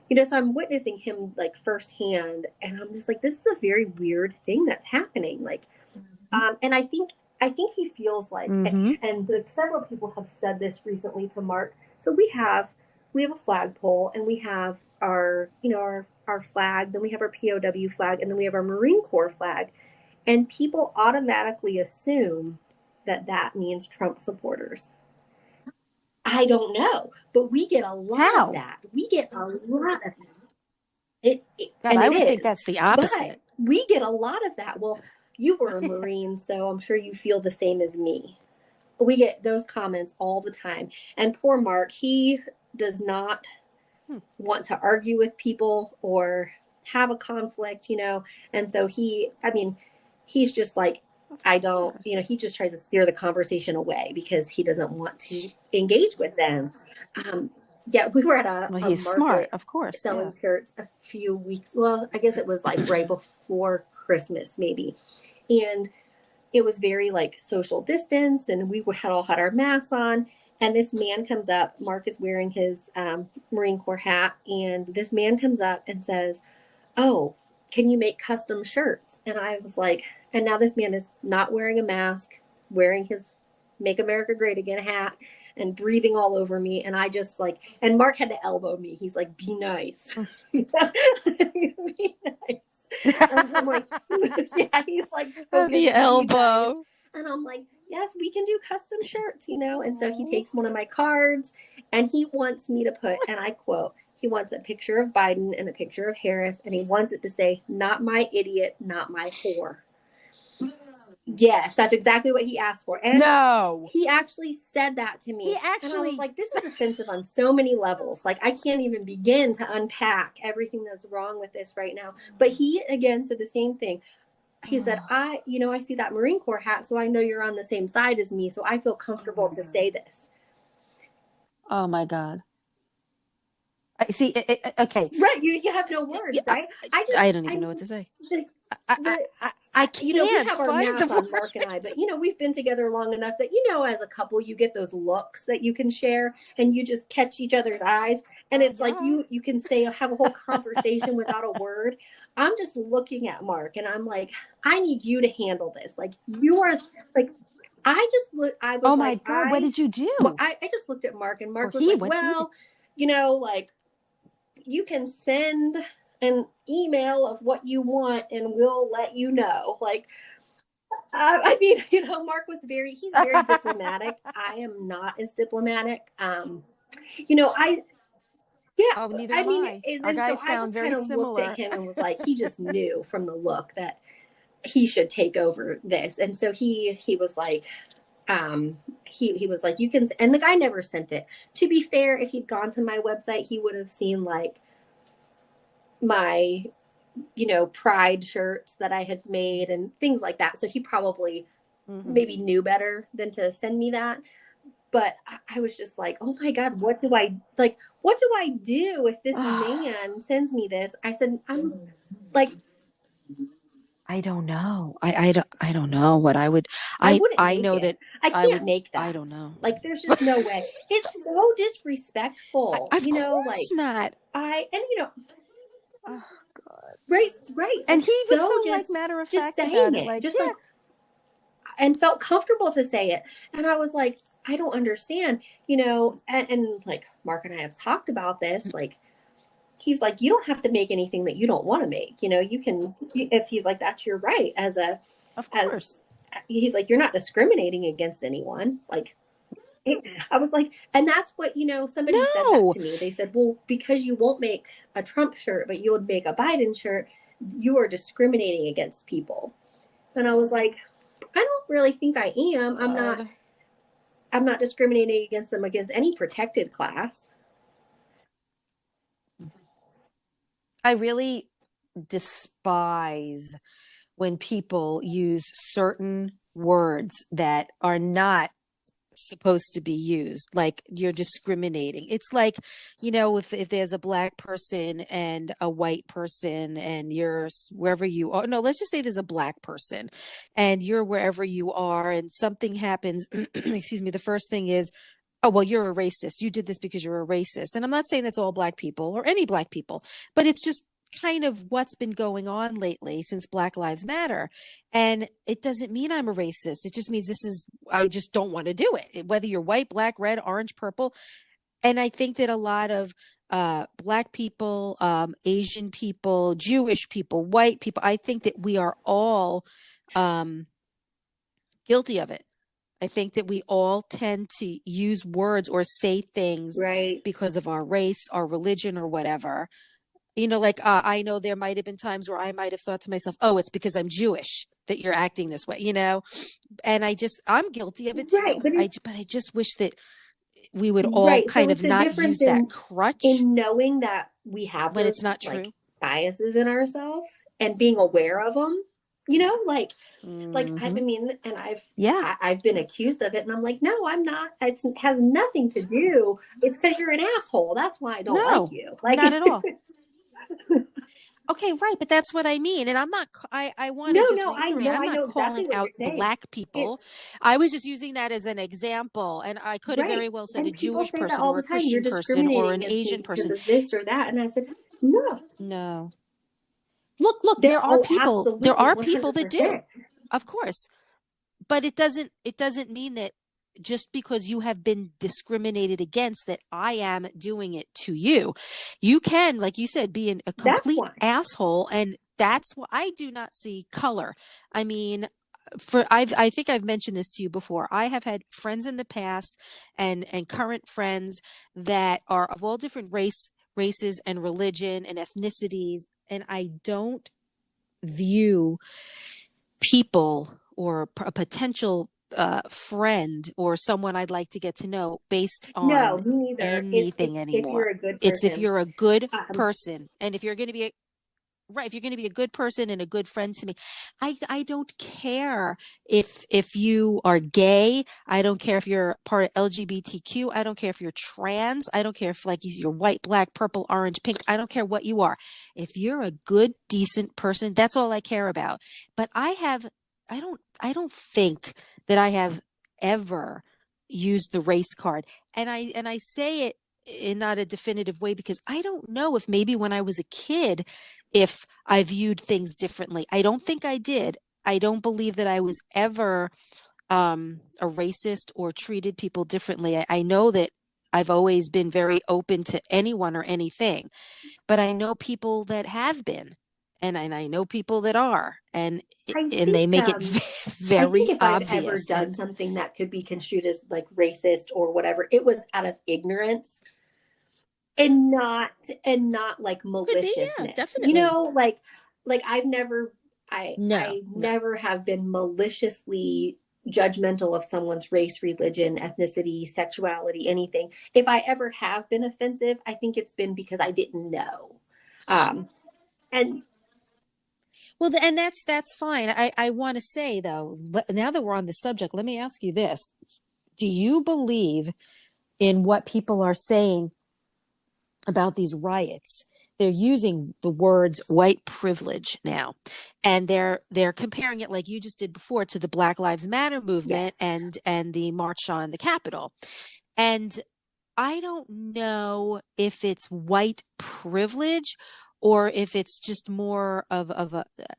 so I'm witnessing him like firsthand, and I'm just like, this is a very weird thing that's happening. Like, and I think he feels like, and several people have said this recently to Mark. So we have a flagpole, and we have our flag, then we have our POW flag, and then we have our Marine Corps flag, and people automatically assume that means Trump supporters. I don't know, but we get a lot of that. We get a lot of it. I would think that's the opposite. But we get a lot of that. Well, you were a Marine, so I'm sure you feel the same as me. We get those comments all the time. And poor Mark, he does not want to argue with people or have a conflict, and so he's just like, I don't, he just tries to steer the conversation away because he doesn't want to engage with them. Yeah, we were at a he's market, smart, of course, selling shirts a few weeks. Well, I guess it was like right before Christmas, maybe. And it was very like social distance, and we had all had our masks on. And this man comes up. Mark is wearing his Marine Corps hat, and this man comes up and says, "Oh, can you make custom shirts?" And I was like, and now this man is not wearing a mask, wearing his "Make America Great Again" hat, and breathing all over me. And I just like, and Mark had to elbow me. He's like, "Be nice." Be nice. And I'm like, yeah, he's like, the elbow. And I'm like, yes, we can do custom shirts, And so he takes one of my cards and he wants me to put, and I quote, he wants a picture of Biden and a picture of Harris, and he wants it to say, "Not my idiot, not my whore." Yes, that's exactly what he asked for. And no, he actually said that to me. And I was like, this is offensive on so many levels. Like, I can't even begin to unpack everything that's wrong with this right now. But he, again, said the same thing. He said, I see that Marine Corps hat, so I know you're on the same side as me, so I feel comfortable to say this. Oh, my God. I see. Okay. Right. You have no words, right? I don't even know what to say. I can't. We have our math on, Mark and I, but we've been together long enough that as a couple, you get those looks that you can share, and you just catch each other's eyes, and it's like you can have a whole conversation without a word. I'm just looking at Mark, and I'm like, I need you to handle this. Like, you are like. I was oh my God, what did you do? I just looked at Mark, and Mark was like, well, like, you can send an email of what you want and we'll let you know. Like, Mark was he's very diplomatic. I am not as diplomatic. Neither am I. Our guys sound very similar. Looked at him and was like, he just knew from the look that he should take over this. And so he was like, he was like, you can, and the guy never sent it. To be fair, if he'd gone to my website, he would have seen like my, pride shirts that I had made and things like that. So he probably maybe knew better than to send me that. But I was just like, oh my God, what do I do if this man sends me this? I said, I'm like, I don't know. I don't know what I would. I know that I can't make that. I don't know. Like, there's just no way. It's so disrespectful. Of course not. Oh God. Right. And he was so just, like, matter of fact saying about it. Like, just like, and felt comfortable to say it. And I was like, I don't understand, and like Mark and I have talked about this, like, he's like, you don't have to make anything that you don't want to make. You can, he's like, that's your right of course. He's like, you're not discriminating against anyone. Like, I was like, and that's what, somebody said that to me. They said, well, because you won't make a Trump shirt, but you would make a Biden shirt, you are discriminating against people. And I was like, I don't really think I am. I'm not discriminating against them, against any protected class. I really despise when people use certain words that are not supposed to be used, like you're discriminating. It's like, if there's a black person and a white person and you're wherever you are, no, let's just say there's a black person and you're wherever you are and something happens, excuse me, the first thing is, oh, well, you're a racist. You did this because you're a racist. And I'm not saying that's all black people or any black people, but it's just kind of what's been going on lately since Black Lives Matter. And it doesn't mean I'm a racist. It just means I just don't want to do it, whether you're white, black, red, orange, purple. And I think that a lot of black people, Asian people, Jewish people, white people, I think that we are all guilty of it. I think that we all tend to use words or say things because of our race, our religion, or whatever. Like, I know there might have been times where I might have thought to myself, oh, it's because I'm Jewish that you're acting this way, and I'm guilty of it too. Right, but I just wish that we would all Right. So kind of it's a not difference use that crutch in knowing that we have when those it's not like true. biases in ourselves and being aware of them, you know, like I mean, and I've been accused of it, and I'm like, no, I'm not. It has nothing to do. It's because you're an asshole. That's why I don't like No, you. Like, not at all. Okay, right, but that's what I mean. And I'm not, I want to just no, reiterate, I'm I not know exactly calling what out you're saying. Black people. I was just using that as an example. And I could have very Right. well said a And people Jewish say that person all or the a time. You're Christian person or discriminating an against me Asian because person. of this or that. And I said, no. No. Look, there Absolutely, are people that do. 100%. Of course. But it doesn't mean that just because you have been discriminated against that I am doing it to you. You can, like you said, be a That's complete why. asshole, and that's why I do not see color. I mean, I think I've mentioned this to you before. I have had friends in the past and current friends that are of all different races and religion and ethnicities, and I don't view people or a potential friend or someone I'd like to get to know based No, on me neither. anything If you're anymore. a good It's if person. you're a good Um, person, and if you're going to be right, if you're going to be a good person and a good friend to me, I don't care if you are gay. I don't care if you're part of LGBTQ. I don't care if you're trans. I don't care if like you're white, black, purple, orange, pink. I don't care what you are. If you're a good, decent person, that's all I care about. But I don't think that I have ever used the race card. And I say it in not a definitive way because I don't know if maybe when I was a kid if I viewed things differently. I don't think I did. I don't believe that I was ever a racist or treated people differently. I know that I've always been very open to anyone or anything, but I know people that have been, and I know people that are, I and they think make it I think very if I've ever obvious. done And something that could be construed as like racist or whatever, it was out of ignorance and not like could be, yeah, maliciousness. You definitely. know, like I No, no. never have been maliciously judgmental of someone's race, religion, ethnicity, sexuality, anything. If I ever have been offensive, I think it's been because I didn't know. Um and Well, and that's fine. I want to say though, now that we're on the subject, let me ask you this: do you believe in what people are saying about these riots? They're using the words white privilege now, and they're comparing it like you just did before to the Black Lives Matter yes. movement and the march on the Capitol. And I don't know if it's white privilege or if it's just more of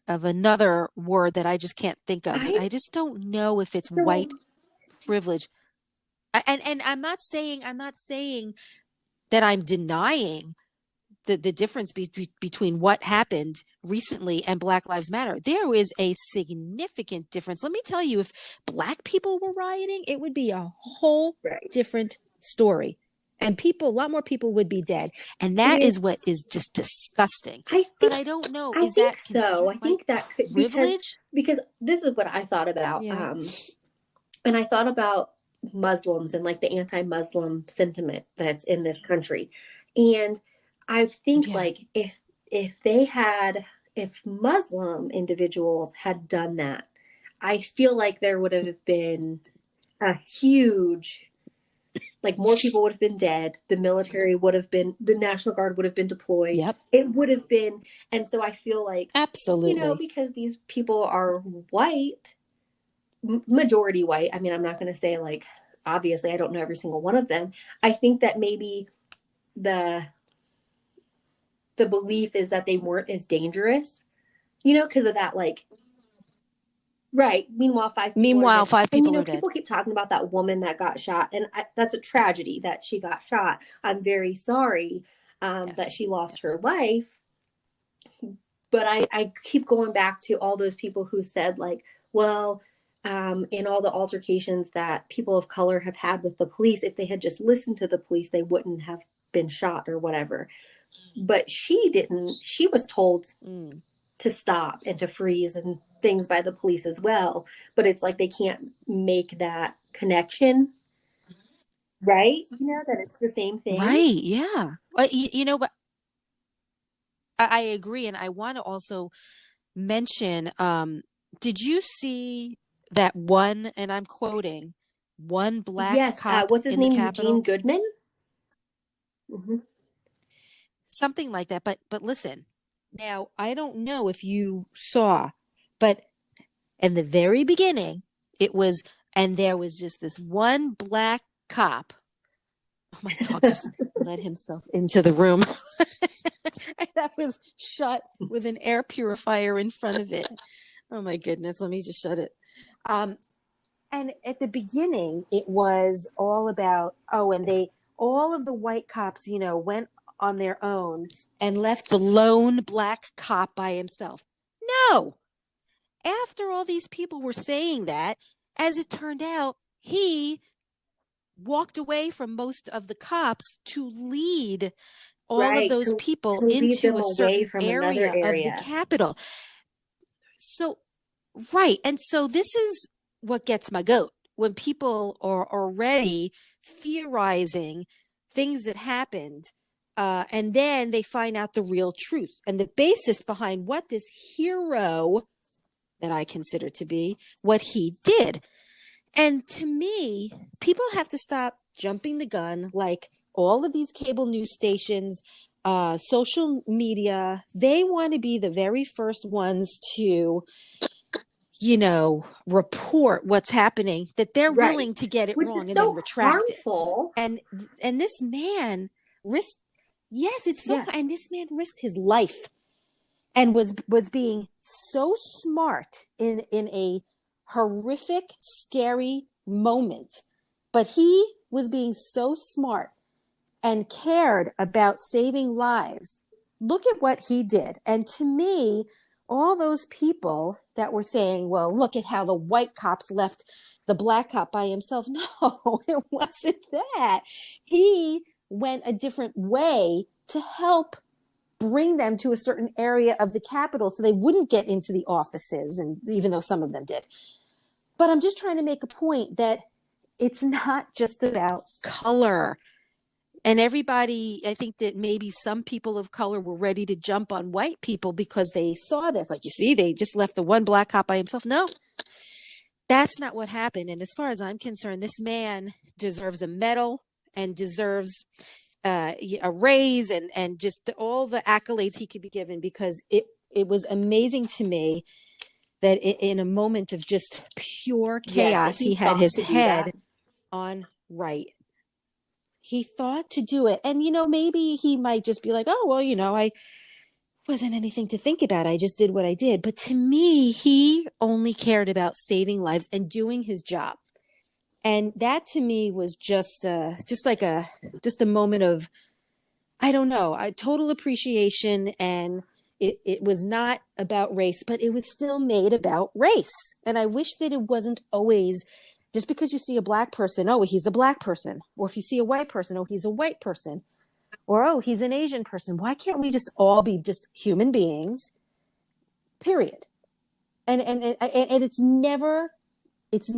another word that I just can't think of. I I just don't know if it's so white privilege. And I'm not saying that I'm denying the difference between what happened recently and Black Lives Matter. There is a significant difference. Let me tell you, if Black people were rioting, it would be a whole right. different story. And a lot more people would be dead. And that It is what is just disgusting. I But think I don't know, I is think that so. considered I white think that could privilege? because this is what I thought about. Yeah. And I thought about Muslims and like the anti-Muslim sentiment that's in this country. And I think Yeah. like if they had if Muslim individuals had done that, I feel like there would have been a huge like more people would have been dead, the military would have been the National Guard would have been deployed. Yep. It would have been and so I feel like Absolutely. because these people are white, majority white. I mean, I'm not going to say like obviously I don't know every single one of them. I think that maybe the the belief is that they weren't as dangerous, because of that like right. Meanwhile, five people are Meanwhile, dead. five And people are dead. people keep talking about that woman that got shot, and that's a tragedy that she got shot. I'm very sorry that Yes. she lost Yes. her life. But I keep going back to all those people who said like, well, in all the altercations that people of color have had with the police, if they had just listened to the police, they wouldn't have been shot or whatever. But she didn't. She was told Mm. to stop and to freeze and things by the police as well. But it's like they can't make that connection. right? That it's the same thing. Right. Yeah. But I agree. And I want to also mention, did you see that one, and I'm quoting, one black Yes. cop What's his in the name? Eugene Capitol? Goodman. Hmm. Something like that. But listen, now I don't know if you saw, but in the very beginning, it was, and there was just this one black cop. Oh, my dog just let himself into the room. That was shut with an air purifier in front of it. Oh my goodness, let me just shut it. And at the beginning, it was all about, all of the white cops, went on their own and left the lone black cop by himself. No, after all these people were saying that, as it turned out, he walked away from most of the cops to lead all of Right. those To people lead into them a away certain from another area of the area. Capitol. So, right. And so this is what gets my goat when people are already theorizing things that happened. And then they find out the real truth and the basis behind what this hero that I consider to be, what he did. And to me, people have to stop jumping the gun. Like all of these cable news stations, social media, they want to be the very first ones to, report what's happening, that they're Right. willing to get it Which wrong is and then so retract it. harmful. And this man risked, yes, it's so, Yes. and this man risked his life and was being so smart in a horrific, scary moment. But he was being so smart and cared about saving lives. Look at what he did. And to me, all those people that were saying, well, look at how the white cops left the black cop by himself. No, it wasn't that. He went a different way to help bring them to a certain area of the Capitol so they wouldn't get into the offices, and even though some of them did. But I'm just trying to make a point that it's not just about color. And everybody, I think that maybe some people of color were ready to jump on white people because they saw this. Like, you see, they just left the one black cop by himself. No, that's not what happened. And as far as I'm concerned, this man deserves a medal and deserves a raise and just all the accolades he could be given, because it was amazing to me that in a moment of just pure Yes, that chaos, he he had thought his to do that. head on right. He thought to do it. And, maybe he might just be like, oh, well, I wasn't anything to think about. I just did what I did. But to me, he only cared about saving lives and doing his job. And that to me was just a moment of, I don't know, total appreciation. And it was not about race, but it was still made about race. And I wish that it wasn't always just because you see a black person, oh, he's a black person. Or if you see a white person, oh, he's a white person. Or, oh, he's an Asian person. Why can't we just all be just human beings, period? And it's never, it's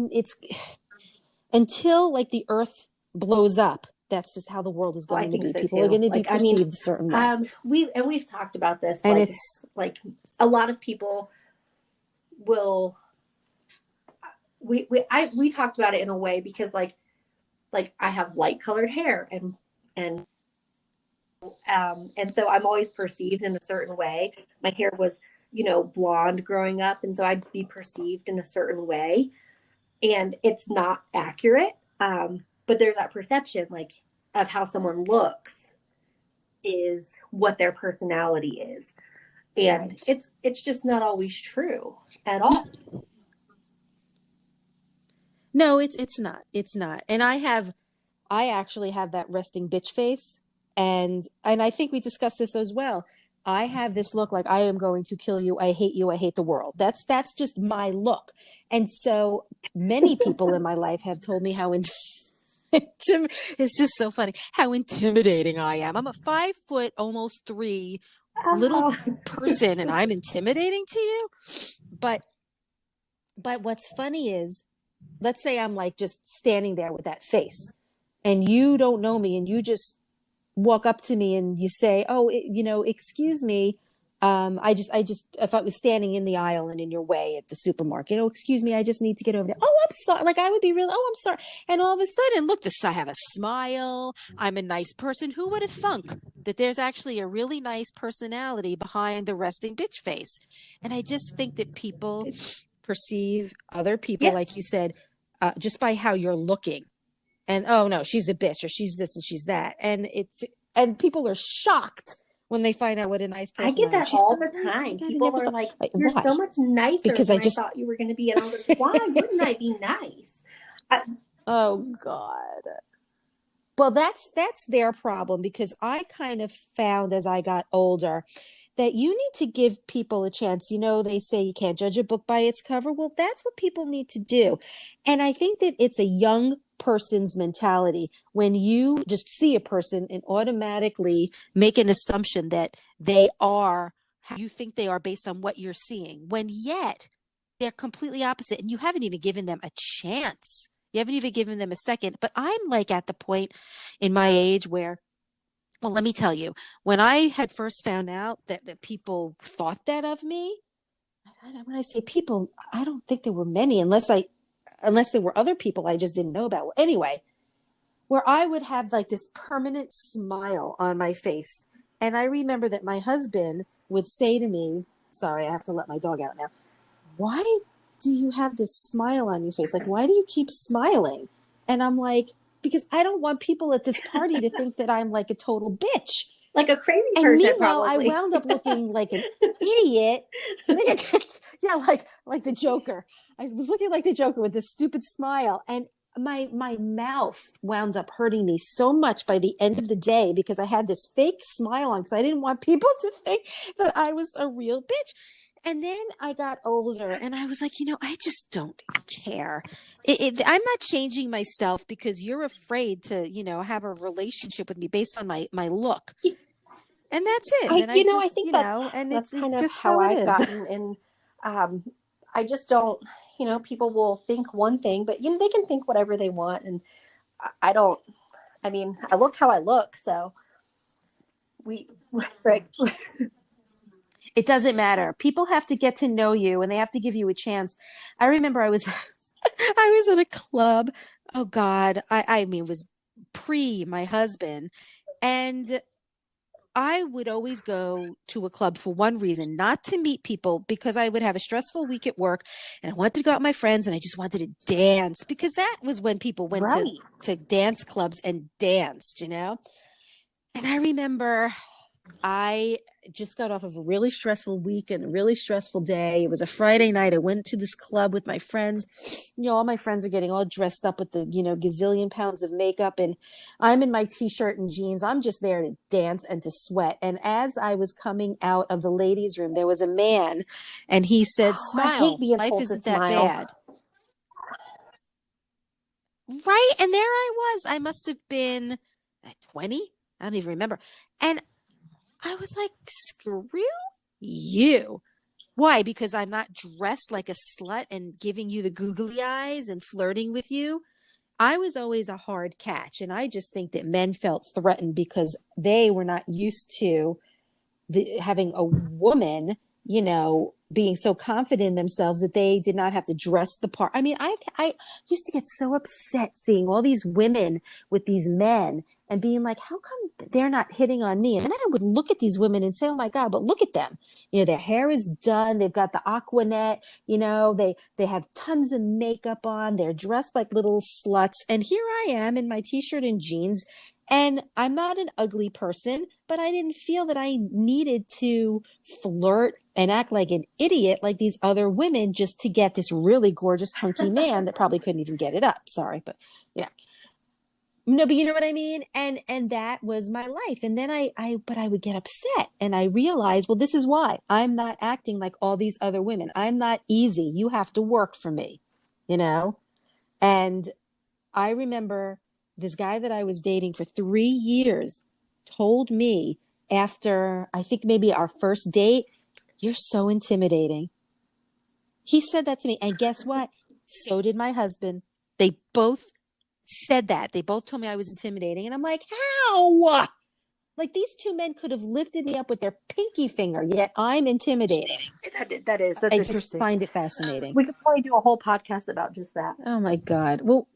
until like the earth blows up. That's just how the world is Oh, I going to think be. so People are too. going to be Like, I mean, perceived a certain way. we've talked about this. And it's like a lot of people will. We talked about it in a way because like I have light colored hair and so I'm always perceived in a certain way. My hair was blonde growing up, and so I'd be perceived in a certain way, and it's not accurate. But there's that perception like of how someone looks is what their personality is, and right. it's just not always true at all. No, it's not. It's not. And I actually have that resting bitch face. And I think we discussed this as well. I have this look like I am going to kill you. I hate you. I hate the world. That's just my look. And so many people in my life have told me how it's just so funny how intimidating I am. I'm a 5 foot, almost 3 little Oh. person, and I'm intimidating to you. But what's funny is, let's say I'm like just standing there with that face. and you don't know me and you just walk up to me and you say, "Oh, excuse me. If I was standing in the aisle and in your way at the supermarket, oh, excuse me, I just need to get over there. Oh, I'm sorry." Like I would be really, oh, I'm sorry. And all of a sudden, look, I have a smile. I'm a nice person. Who would have thunk that there's actually a really nice personality behind the resting bitch face? And I just think that people perceive other people, like you said, just by how you're looking. And oh no, she's a bitch, or she's this and she's that. And people are shocked when they find out what a nice person I get that all the nice. time. Oh People are like, "You're why? so much nicer Because than I thought you were going to be." And I was like, "Why wouldn't I be nice?" Oh God. Well, that's their problem, because I kind of found as I got older that you need to give people a chance. They say you can't judge a book by its cover. Well, that's what people need to do. And I think that it's a young person's mentality when you just see a person and automatically make an assumption that they are how you think they are based on what you're seeing, when yet they're completely opposite and you haven't even given them a chance. You haven't even given them a second. But I'm like at the point in my age where, well, let me tell you, when I had first found out that people thought that of me, when I say people, I don't think there were many, unless there were other people I just didn't know about. Well, anyway, where I would have like this permanent smile on my face. And I remember that my husband would say to me, sorry, I have to let my dog out now. Why do you have this smile on your face? Like, why do you keep smiling? And I'm like, because I don't want people at this party to think that I'm like a total bitch. Like a crazy and person, meanwhile, probably. I wound up looking like an idiot. Yeah, like the Joker. I was looking like the Joker with this stupid smile. And my mouth wound up hurting me so much by the end of the day because I had this fake smile on because I didn't want people to think that I was a real bitch. And then I got older and I was like, I just don't care. I'm not changing myself because you're afraid to, have a relationship with me based on my look. And that's it. I think and that's kind of just how it I've is. gotten. And I just don't, people will think one thing, but, they can think whatever they want. And I don't, I look how I look. So right. It doesn't matter. People have to get to know you and they have to give you a chance. I remember I was in a club. Oh God. It was pre my husband. And I would always go to a club for one reason, not to meet people, because I would have a stressful week at work and I wanted to go out with my friends and I just wanted to dance, because that was when people went to dance clubs and danced, And I remember I just got off of a really stressful week and a really stressful day. It was a Friday night. I went to this club with my friends. All my friends are getting all dressed up with the, gazillion pounds of makeup. And I'm in my t-shirt and jeans. I'm just there to dance and to sweat. And as I was coming out of the ladies' room, there was a man and he said, "Smile. I hate being Life told isn't to that smile." bad." Right. And there I was. I must have been 20. I don't even remember. And I was like, screw you. Why? Because I'm not dressed like a slut and giving you the googly eyes and flirting with you. I was always a hard catch. And I just think that men felt threatened because they were not used to having a woman, being so confident in themselves that they did not have to dress the part. I used to get so upset seeing all these women with these men and being like, how come they're not hitting on me? And then I would look at these women and say, oh my God, but look at them. Their hair is done. They've got the Aquanet, they have tons of makeup on. They're dressed like little sluts. And here I am in my t-shirt and jeans. And I'm not an ugly person, but I didn't feel that I needed to flirt and act like an idiot like these other women just to get this really gorgeous hunky man that probably couldn't even get it up. Sorry, but no, but you know what I mean? And that was my life. And then but I would get upset and I realized, well, this is why I'm not acting like all these other women. I'm not easy. You have to work for me, And I remember this guy that I was dating for 3 years told me after, I think maybe our first date, "You're so intimidating." He said that to me. And guess what? So did my husband. They both said that. They both told me I was intimidating. And I'm like, how? Like, these two men could have lifted me up with their pinky finger, yet I'm intimidating. That's I interesting. Just find it fascinating. We could probably do a whole podcast about just that. Oh my God. Well,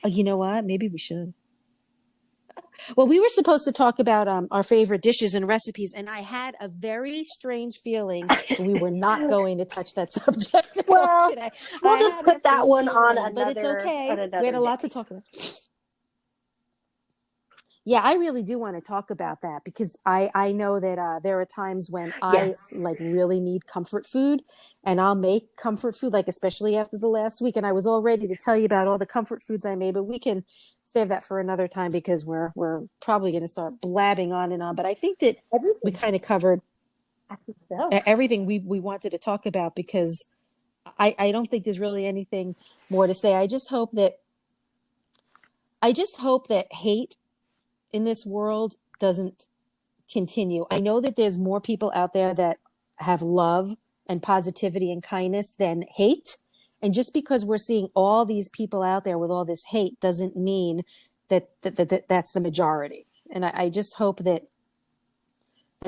you know what? Maybe we should. Well, we were supposed to talk about our favorite dishes and recipes, and I had a very strange feeling we were not going to touch that subject today. We'll just put that one on another. But it's okay. We had a lot to talk about. Yeah, I really do want to talk about that because I know that there are times when I like really need comfort food, and I'll make comfort food, like especially after the last week. And I was all ready to tell you about all the comfort foods I made, but we can save that for another time because we're probably going to start blabbing on and on. But I think that we kind of covered everything we wanted to talk about because I don't think there's really anything more to say. I just hope that hate in this world doesn't continue. I know that there's more people out there that have love and positivity and kindness than hate. And just because we're seeing all these people out there with all this hate doesn't mean that that's the majority. And I just hope that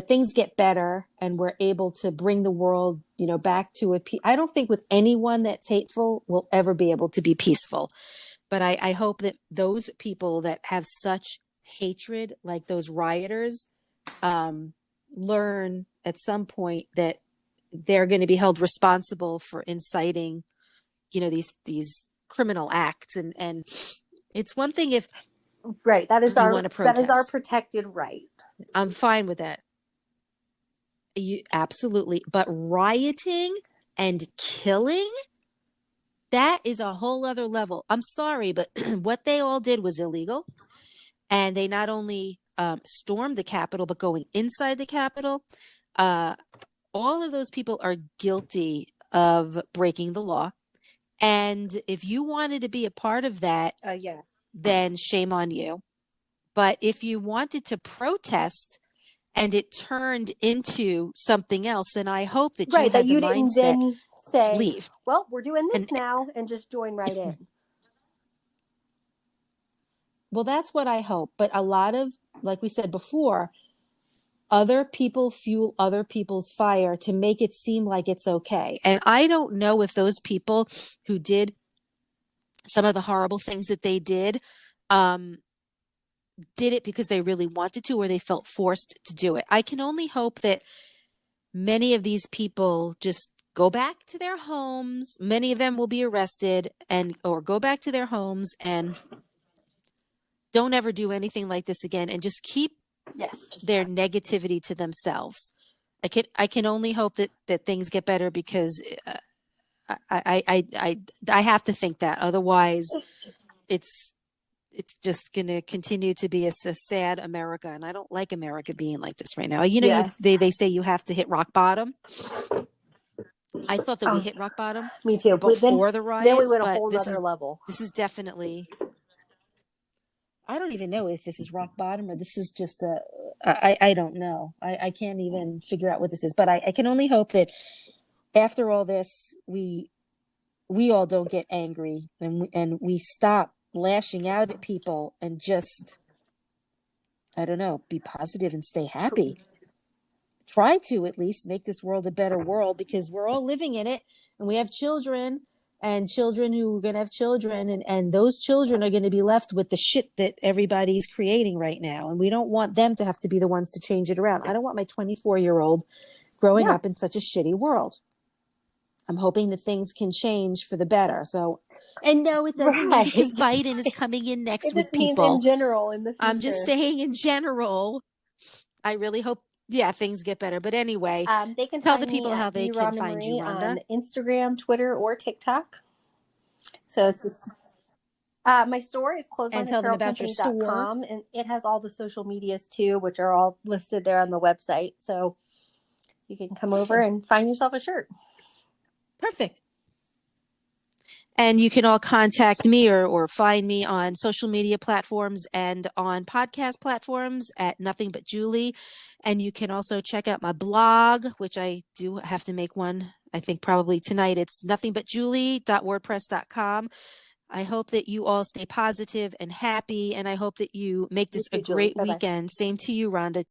things get better and we're able to bring the world, back to I don't think with anyone that's hateful will ever be able to be peaceful. But I hope that those people that have such hatred, like those rioters, learn at some point that they're going to be held responsible for inciting, these criminal acts. And it's one thing if that is our protected right. I'm fine with that. Absolutely. But rioting and killing, that is a whole other level. I'm sorry, but what they all did was illegal. And they not only stormed the Capitol, but going inside the Capitol. All of those people are guilty of breaking the law. And if you wanted to be a part of that, then shame on you. But if you wanted to protest and it turned into something else, then I hope that you had the mindset didn't then to leave. Well, we're doing this now, and just join right in. Well, that's what I hope. But a lot of, like we said before, other people fuel other people's fire to make it seem like it's okay. And I don't know if those people who did some of the horrible things that they did it because they really wanted to or they felt forced to do it. I can only hope that many of these people just go back to their homes. Many of them will be arrested or go back to their homes and don't ever do anything like this again and just keep their negativity to themselves. I can only hope that things get better because I have to think that. Otherwise, it's just going to continue to be a sad America. And I don't like America being like this right now. They say you have to hit rock bottom. I thought that we hit rock bottom. Me too. Before the riots. Then we went a whole other level. This is definitely... I don't even know if this is rock bottom or this is just I don't know. I can't even figure out what this is, but I can only hope that after all this, we all don't get angry and we stop lashing out at people and just, I don't know, be positive and stay happy. Try to at least make this world a better world because we're all living in it and we have children. And children who are going to have children, and those children are going to be left with the shit that everybody's creating right now. And we don't want them to have to be the ones to change it around. I don't want my 24-year-old growing up in such a shitty world. I'm hoping that things can change for the better. So, and no, it doesn't mean because Biden is coming in next with people. In general, in the future. I'm just saying in general, I really hope things get better. But anyway, they can tell the people how they can find you, Rhonda. On Instagram, Twitter, or TikTok. So it's just, my store is clotheslineapparelcompany.com, and it has all the social medias too, which are all listed there on the website. So you can come over and find yourself a shirt. Perfect. And you can all contact me or find me on social media platforms and on podcast platforms at Nothing But Julie. And you can also check out my blog, which I do have to make one, I think probably tonight. It's nothingbutjulie.wordpress.com. I hope that you all stay positive and happy, and I hope that you make this a great weekend. Same to you, Rhonda.